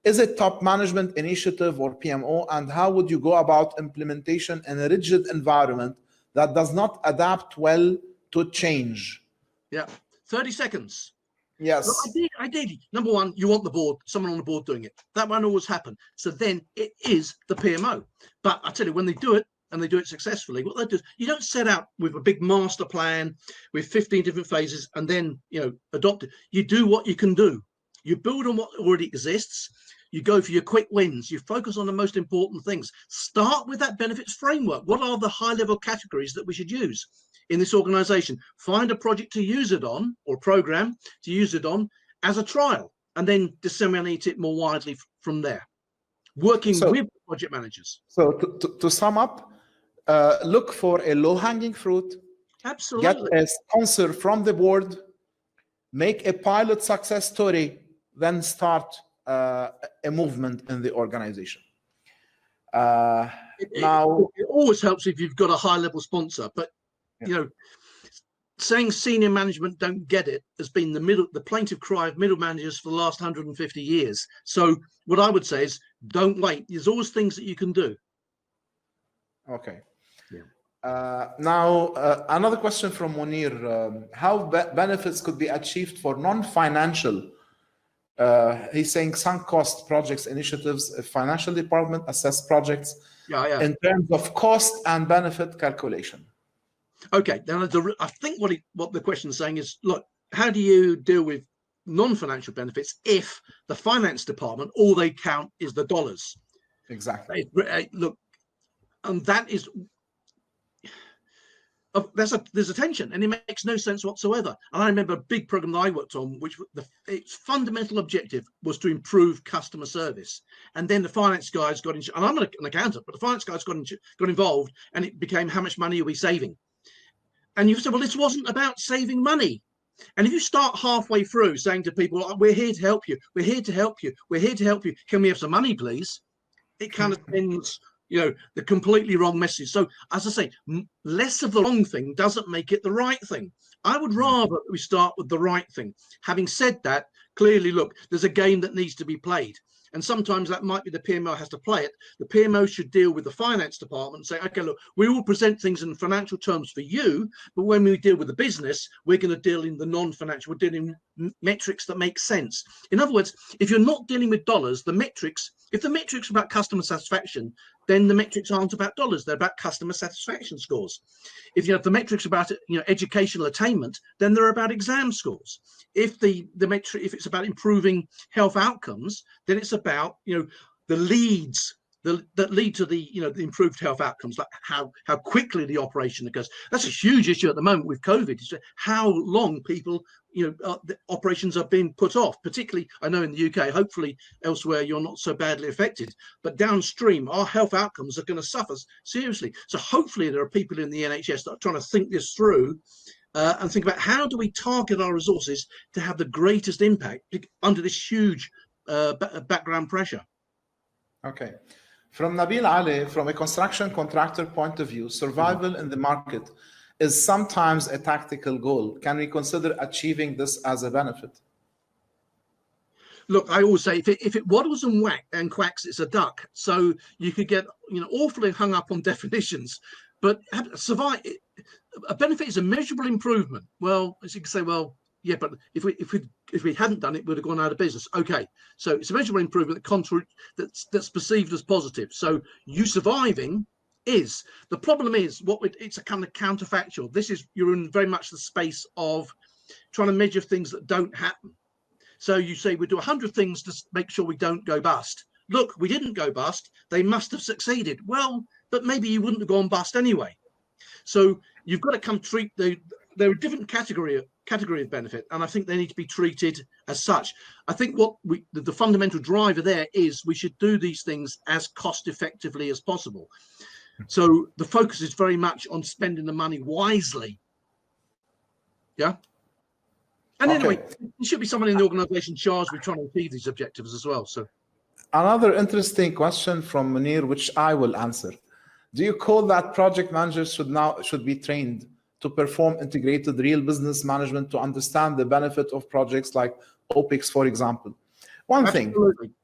Is it top management initiative or PMO? And how would you go about implementation in a rigid environment that does not adapt well to change? Yeah, 30 seconds. Yes. Well, ideally, number one, you want the board, someone on the board doing it. That won't always happen. So then it is the PMO. But I tell you, when they do it, and they do it successfully, what they do is you don't set out with a big master plan with 15 different phases and then, adopt it. You do what you can do. You build on what already exists. You go for your quick wins. You focus on the most important things. Start with that benefits framework. What are the high-level categories that we should use in this organization? Find a project to use it on, or program to use it on as a trial, and then disseminate it more widely from there, working with project managers. So to sum up, look for a low-hanging fruit. Absolutely. Get a sponsor from the board, make a pilot success story, then start a movement in the organization. It always helps if you've got a high-level sponsor, but saying senior management don't get it has been the plaintive cry of middle managers for the last 150 years. So what I would say is, don't wait. There's always things that you can do. Okay. Now, another question from Munir. How benefits could be achieved for non-financial, he's saying sunk cost projects, initiatives, financial department assess projects in terms of cost and benefit calculation? Okay, now I think what the question is saying is, look, how do you deal with non-financial benefits if the finance department, all they count is the dollars? Exactly. Look, and that is, there's a tension, and it makes no sense whatsoever. And I remember a big program that I worked on, which its fundamental objective was to improve customer service. And then the finance guys got in, and I'm an accountant, but the finance guys got involved, and it became, how much money are we saving? And you said, well, this wasn't about saving money. And if you start halfway through saying to people, we're here to help you, we're here to help you, we're here to help you, can we have some money, please? It kind of sends, the completely wrong message. So as I say, less of the wrong thing doesn't make it the right thing. I would rather we start with the right thing. Having said that, clearly, look, there's a game that needs to be played. And sometimes that might be the PMO has to play it. The PMO should deal with the finance department and say, okay, look, we will present things in financial terms for you, but when we deal with the business, we're going to deal in the non-financial, we're dealing in metrics that make sense. In other words, if you're not dealing with dollars, the metrics, if the metrics are about customer satisfaction, then the metrics aren't about dollars, they're about customer satisfaction scores. If you have the metrics about educational attainment, then they're about exam scores. If the metric, if it's about improving health outcomes, then it's about the leads that lead to the the improved health outcomes, like how quickly the operation goes. That's a huge issue at the moment with COVID, is how long people the operations are being put off. Particularly, I know in the UK, hopefully elsewhere you're not so badly affected, but downstream our health outcomes are going to suffer seriously. So hopefully there are people in the NHS that are trying to think this through and think about how do we target our resources to have the greatest impact under this huge background pressure. Okay. From Nabil Ali, from a construction contractor point of view, survival in the market is sometimes a tactical goal. Can we consider achieving this as a benefit? Look, I always say if it waddles and quacks, it's a duck. So you could get awfully hung up on definitions, but a benefit is a measurable improvement. Well, as you can say, well, yeah, but if we hadn't done it, we'd have gone out of business. Okay, so it's a measurable improvement that's perceived as positive. So you surviving is the problem is it's a kind of counterfactual. You're in very much the space of trying to measure things that don't happen. So you say we do 100 things to make sure we don't go bust. Look, we didn't go bust. They must have succeeded. Well, but maybe you wouldn't have gone bust anyway. So you've got to treat they're a different category of benefit, and I think they need to be treated as such. I think the fundamental driver there is we should do these things as cost effectively as possible. So the focus is very much on spending the money wisely. Yeah. And anyway, there should be someone in the organization charged with trying to achieve these objectives as well. So Another interesting question from Munir, which I will answer. Do you call that project managers should be trained to perform integrated real business management to understand the benefit of projects like OPEX, for example? One Absolutely. thing.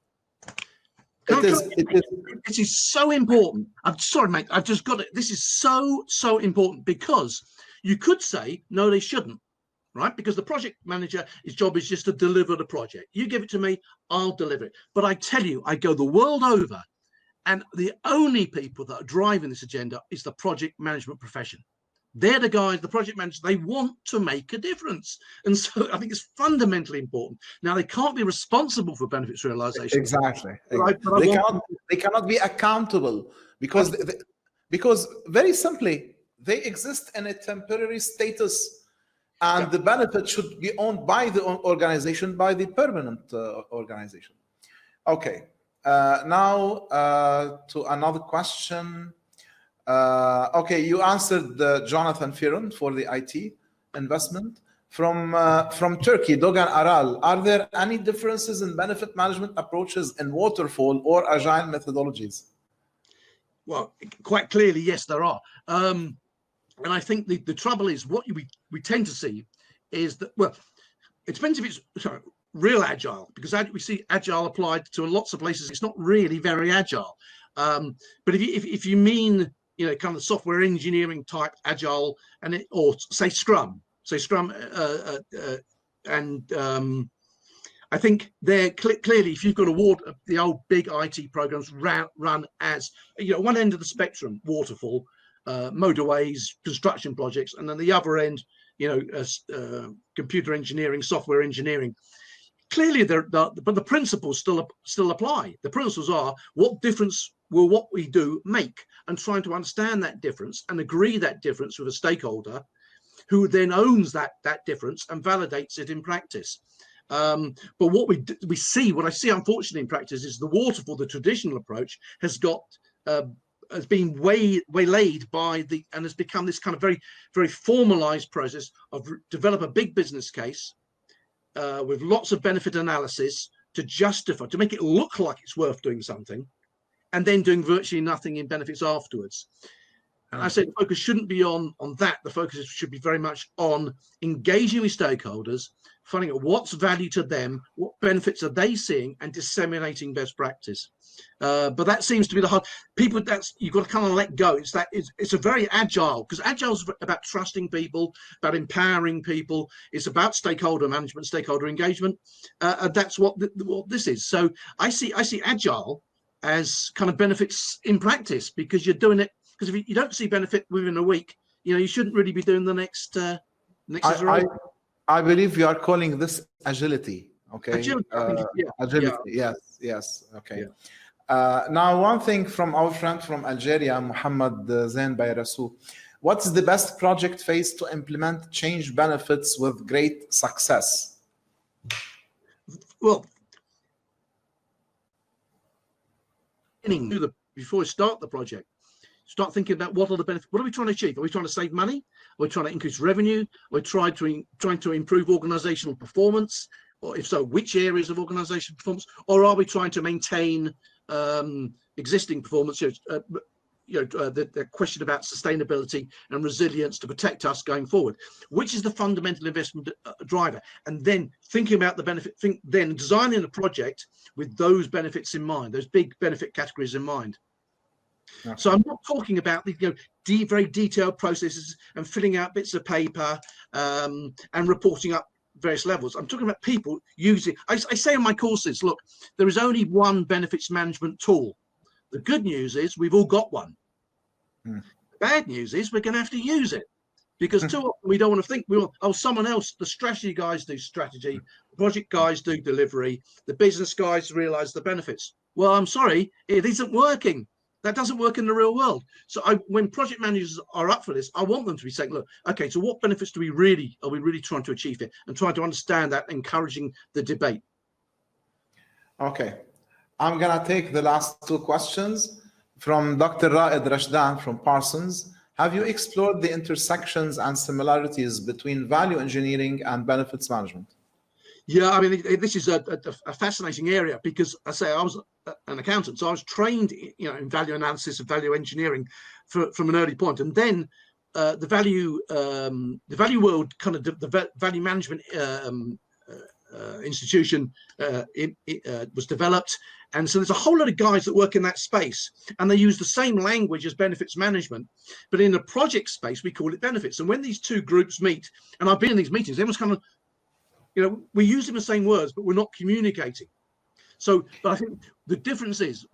It is so important. I'm sorry, mate. I've just got it. This is so important, because you could say, no, they shouldn't. Right? Because the project manager, his job is just to deliver the project. You give it to me, I'll deliver it. But I tell you, I go the world over, and the only people that are driving this agenda is the project management profession. They're the guys, the project managers, they want to make a difference. And so I think it's fundamentally important. Now, they can't be responsible for benefits realization. Exactly. They cannot be accountable because very simply, they exist in a temporary status. And the benefit should be owned by the organization, by the permanent organization. Okay, now to another question. Okay, you answered Jonathan Firon for the IT investment. From Turkey, Dogan Aral, are there any differences in benefit management approaches in Waterfall or Agile methodologies? Well, quite clearly, yes, there are. And I think the trouble is, what we tend to see is that, well, it depends if it's real agile, because we see agile applied to lots of places. It's not really very agile. But if you mean, kind of software engineering type agile, or say Scrum, I think they're clearly, if you've got the old big IT programs run as, one end of the spectrum, Waterfall, motorways, construction projects, and then the other end, computer engineering, software engineering. Clearly, but the principles still apply. The principles are, what difference will what we do make, and trying to understand that difference and agree that difference with a stakeholder, who then owns that difference and validates it in practice. But what I see unfortunately in practice is the Waterfall, the traditional approach, has been waylaid by and has become this kind of very, very formalized process of develop a big business case with lots of benefit analysis to make it look like it's worth doing something, and then doing virtually nothing in benefits afterwards. And I said the focus shouldn't be on that. The focus should be very much on engaging with stakeholders, finding out what's value to them, what benefits are they seeing, and disseminating best practice. But that seems to be the hard people. You've got to kind of let go. It's a very agile, because agile is about trusting people, about empowering people. It's about stakeholder management, stakeholder engagement. And that's what this is. So I see agile as kind of benefits in practice, because you're doing it. Because if you don't see benefit within a week, you shouldn't really be doing the next. I believe you are calling this agility. Okay. Agility. Agility. Yeah. Yes. Okay. Yeah. Now, one thing from our friend from Algeria, Mohammed Zain Bayrasu. What's the best project phase to implement change benefits with great success? Well, before we start the project, start thinking about what are the benefits. What are we trying to achieve? Are we trying to save money? Are we trying to increase revenue? Are we trying to improve organizational performance? Or if so, which areas of organizational performance? Or are we trying to maintain existing performance? The question about sustainability and resilience to protect us going forward, which is the fundamental investment driver. And then thinking about the benefit, then designing a project with those benefits in mind, those big benefit categories in mind. Okay. So I'm not talking about the very detailed processes and filling out bits of paper and reporting up various levels. I'm talking about people using. I say in my courses, look, there is only one benefits management tool. The good news is we've all got one. The bad news is we're going to have to use it, because too often we don't want to think, someone else, the strategy guys do strategy, the project guys do delivery, the business guys realize the benefits. Well, I'm sorry, it isn't working. That doesn't work in the real world. So when project managers are up for this, I want them to be saying, look, okay, so what benefits are we really trying to achieve here, and trying to understand that, encouraging the debate. Okay. I'm going to take the last two questions from Dr. Raed Rashdan from Parsons. Have you explored the intersections and similarities between value engineering and benefits management? Yeah, I mean, this is a fascinating area because I say I was an accountant, so I was trained, in value analysis and value engineering from an early point, and then the value world, kind of the value management institution, it was developed, and so there's a whole lot of guys that work in that space, and they use the same language as benefits management, but in the project space we call it benefits. And when these two groups meet, and I've been in these meetings, everyone's kind of, we're using the same words, but we're not communicating. So, but I think the difference is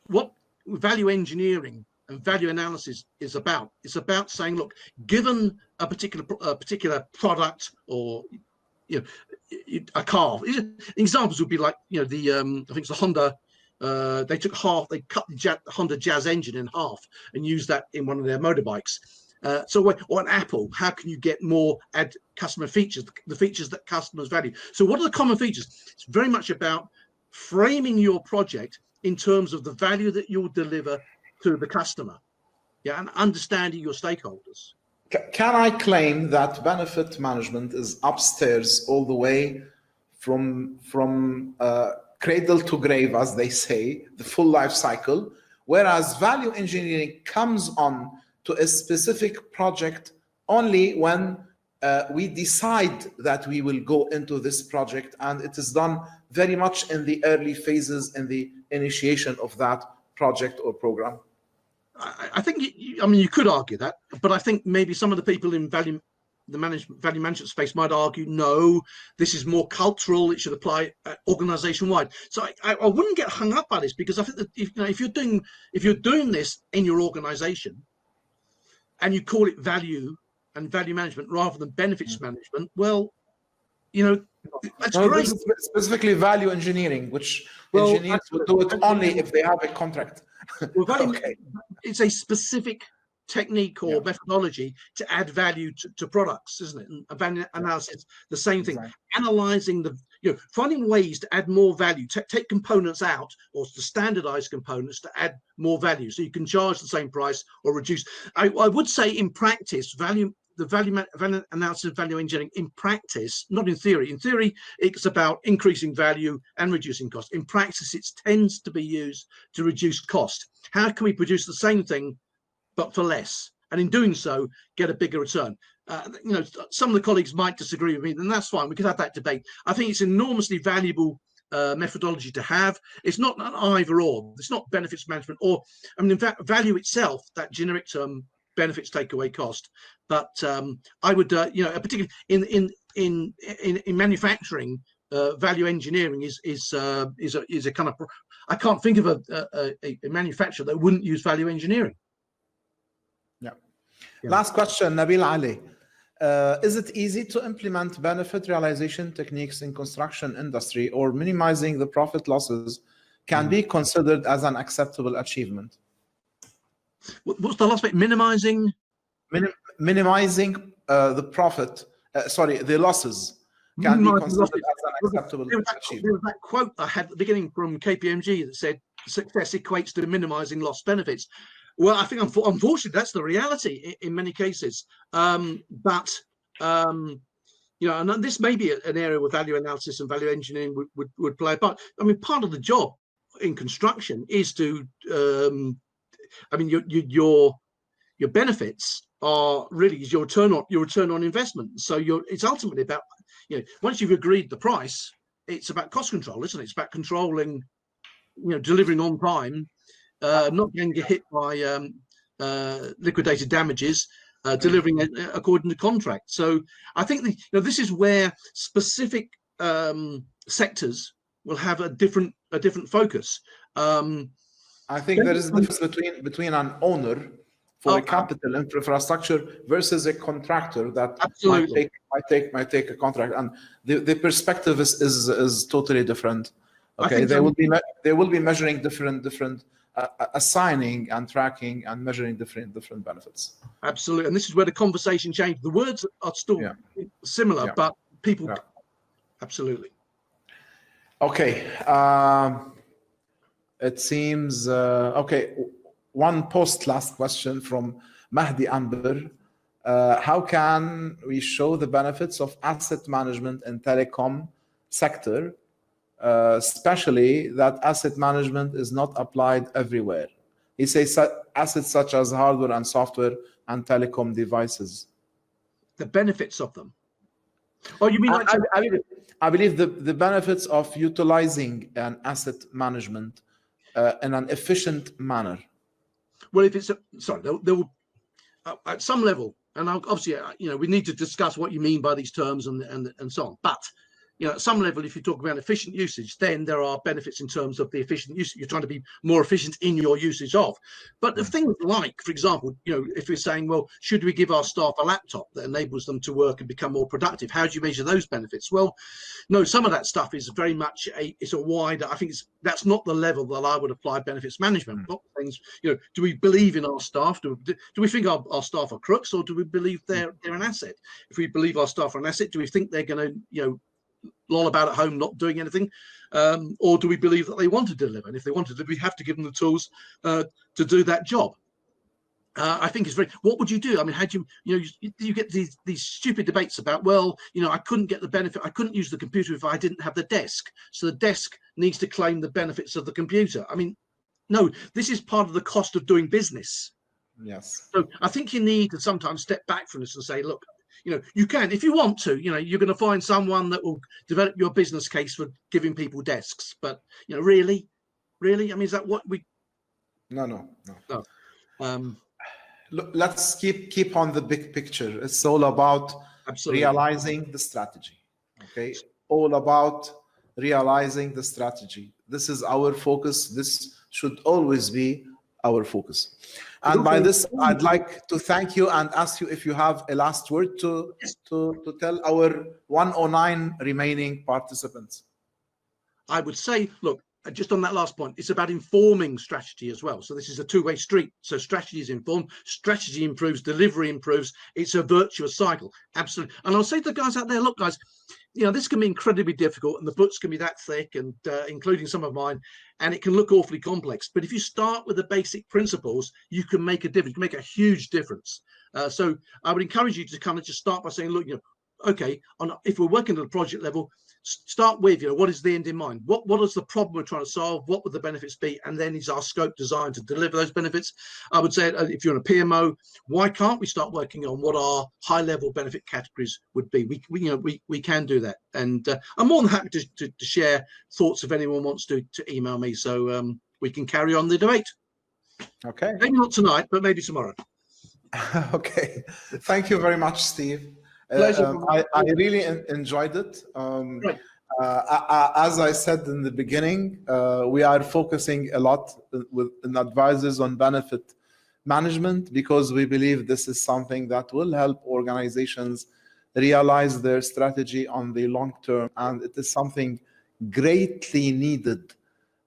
what value engineering and value analysis is about. It's about saying, look, given a particular product or a car. Examples would be like I think it's the Honda. They cut the Honda Jazz engine in half and used that in one of their motorbikes. Or an Apple, how can you get more customer features, the features that customers value? So what are the common features? It's very much about framing your project in terms of the value that you'll deliver to the customer, and understanding your stakeholders. Can I claim that benefit management is upstairs all the way from cradle to grave, as they say, the full life cycle, whereas value engineering comes on to a specific project only when we decide that we will go into this project, and it is done very much in the early phases in the initiation of that project or program? I think, you could argue that, but I think maybe some of the people in value management space might argue, no, this is more cultural, it should apply organization wide. So I wouldn't get hung up by this, because I think that if you're doing this in your organization and you call it value and value management rather than benefits management, well, that's great. Specifically value engineering, which engineers would do it only if they have a contract. Well, it's a specific technique or methodology to add value to products, isn't it? And value analysis, the same thing. Exactly. Analyzing finding ways to add more value, take components out or to standardize components to add more value, so you can charge the same price or reduce. I would say in practice, value analysis and value engineering in practice, not in theory. In theory, it's about increasing value and reducing cost. In practice, it tends to be used to reduce cost. How can we produce the same thing but for less, and in doing so get a bigger return? Some of the colleagues might disagree with me, and that's fine. We could have that debate. I think it's enormously valuable methodology to have. It's not an either or. It's not benefits management in fact, value itself, that generic term, benefits take away cost. But I would, particularly in manufacturing, value engineering is a kind of. I can't think of a manufacturer that wouldn't use value engineering. Yeah. Last question, Nabil Ali. Is it easy to implement benefit realization techniques in construction industry, or minimizing the profit losses can be considered as an acceptable achievement? What's the last bit? Minimizing the profit. The losses can be considered as an acceptable achievement. There was that quote I had at the beginning from KPMG that said, "Success equates to minimizing lost benefits." Well, I think unfortunately that's the reality in many cases. And this may be an area where value analysis and value engineering would play a part. Part of the job in construction is to your benefits are really your return on investment. So it's ultimately about, once you've agreed the price, it's about cost control, isn't it? It's about controlling, delivering on time, not getting hit by liquidated damages, delivering according to contract. So I think this is where specific sectors will have a different focus. I think there is a difference between an owner for a capital infrastructure versus a contractor that might take a contract, and the perspective is totally different. Okay, they will be measuring different assigning and tracking and measuring different benefits. Absolutely, and this is where the conversation changed. The words are still similar, but people absolutely. Okay. It seems okay. One last question from Mahdi Amber. How can we show the benefits of asset management in telecom sector, especially that asset management is not applied everywhere. He says assets such as hardware and software and telecom devices. The benefits of them. Oh, you mean like I believe the benefits of utilizing an asset management in an efficient manner. Well, if it's there will at some level, and obviously, we need to discuss what you mean by these terms and so on. But at some level, if you talk about efficient usage, then there are benefits in terms of the efficient use. You're trying to be more efficient in your usage of. But the things like, for example, if we're saying, well, should we give our staff a laptop that enables them to work and become more productive? How do you measure those benefits? Well, no, some of that stuff is very much it's a wider. I think that's not the level that I would apply benefits management. Not things, do we believe in our staff? Do we think our staff are crooks, or do we believe they're an asset? If we believe our staff are an asset, do we think they're going to loll about at home not doing anything, or do we believe that they want to deliver? And if they want to, we have to give them the tools to do that job. I think it's very. What would you do? I mean, how do you get these stupid debates about, well, I couldn't get the benefit, I couldn't use the computer if I didn't have the desk, so the desk needs to claim the benefits of the computer. I mean, no, this is part of the cost of doing business. Yes. So I think you need to sometimes step back from this and say, look, you can, if you want to, you're going to find someone that will develop your business case for giving people desks. But, really, I mean, is that what we? No. Look, let's keep on the big picture. It's all about realizing the strategy. Okay, all about realizing the strategy. This is our focus. This should always be our focus. And by this, I'd like to thank you and ask you if you have a last word to tell our 109 remaining participants. I would say, look, just on that last point, it's about informing strategy as well. So this is a two-way street. So strategy is informed, strategy improves, delivery improves. It's a virtuous cycle. Absolutely. And I'll say to the guys out there, look, guys, this can be incredibly difficult, and the books can be that thick, and including some of mine, and it can look awfully complex. But if you start with the basic principles, you can make a difference. You can make a huge difference. So I would encourage you to kind of just start by saying, look, okay, if we're working at a project level, start with, what is the end in mind? What is the problem we're trying to solve? What would the benefits be? And then is our scope designed to deliver those benefits? I would say, if you're in a PMO, why can't we start working on what our high-level benefit categories would be? We can do that. And I'm more than happy to share thoughts if anyone wants to email me, so we can carry on the debate. Okay. Maybe not tonight, but maybe tomorrow. Okay. Thank you very much, Steve. I really enjoyed it. Right. As I said in the beginning, we are focusing a lot in advisors on benefit management because we believe this is something that will help organizations realize their strategy on the long term, and it is something greatly needed.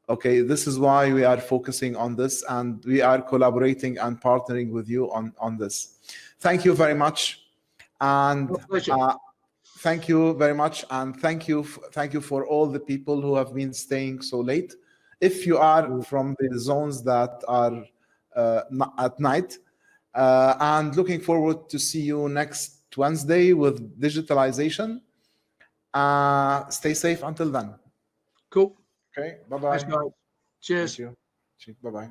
Okay, this is why we are focusing on this, and we are collaborating and partnering with you on this. Thank you very much. And thank you very much, and thank you for all the people who have been staying so late. If you are from the zones that are at night, and looking forward to see you next Wednesday with digitalization. Stay safe until then. Cool. Okay. Bye bye. Cheers. Thank you. Bye bye.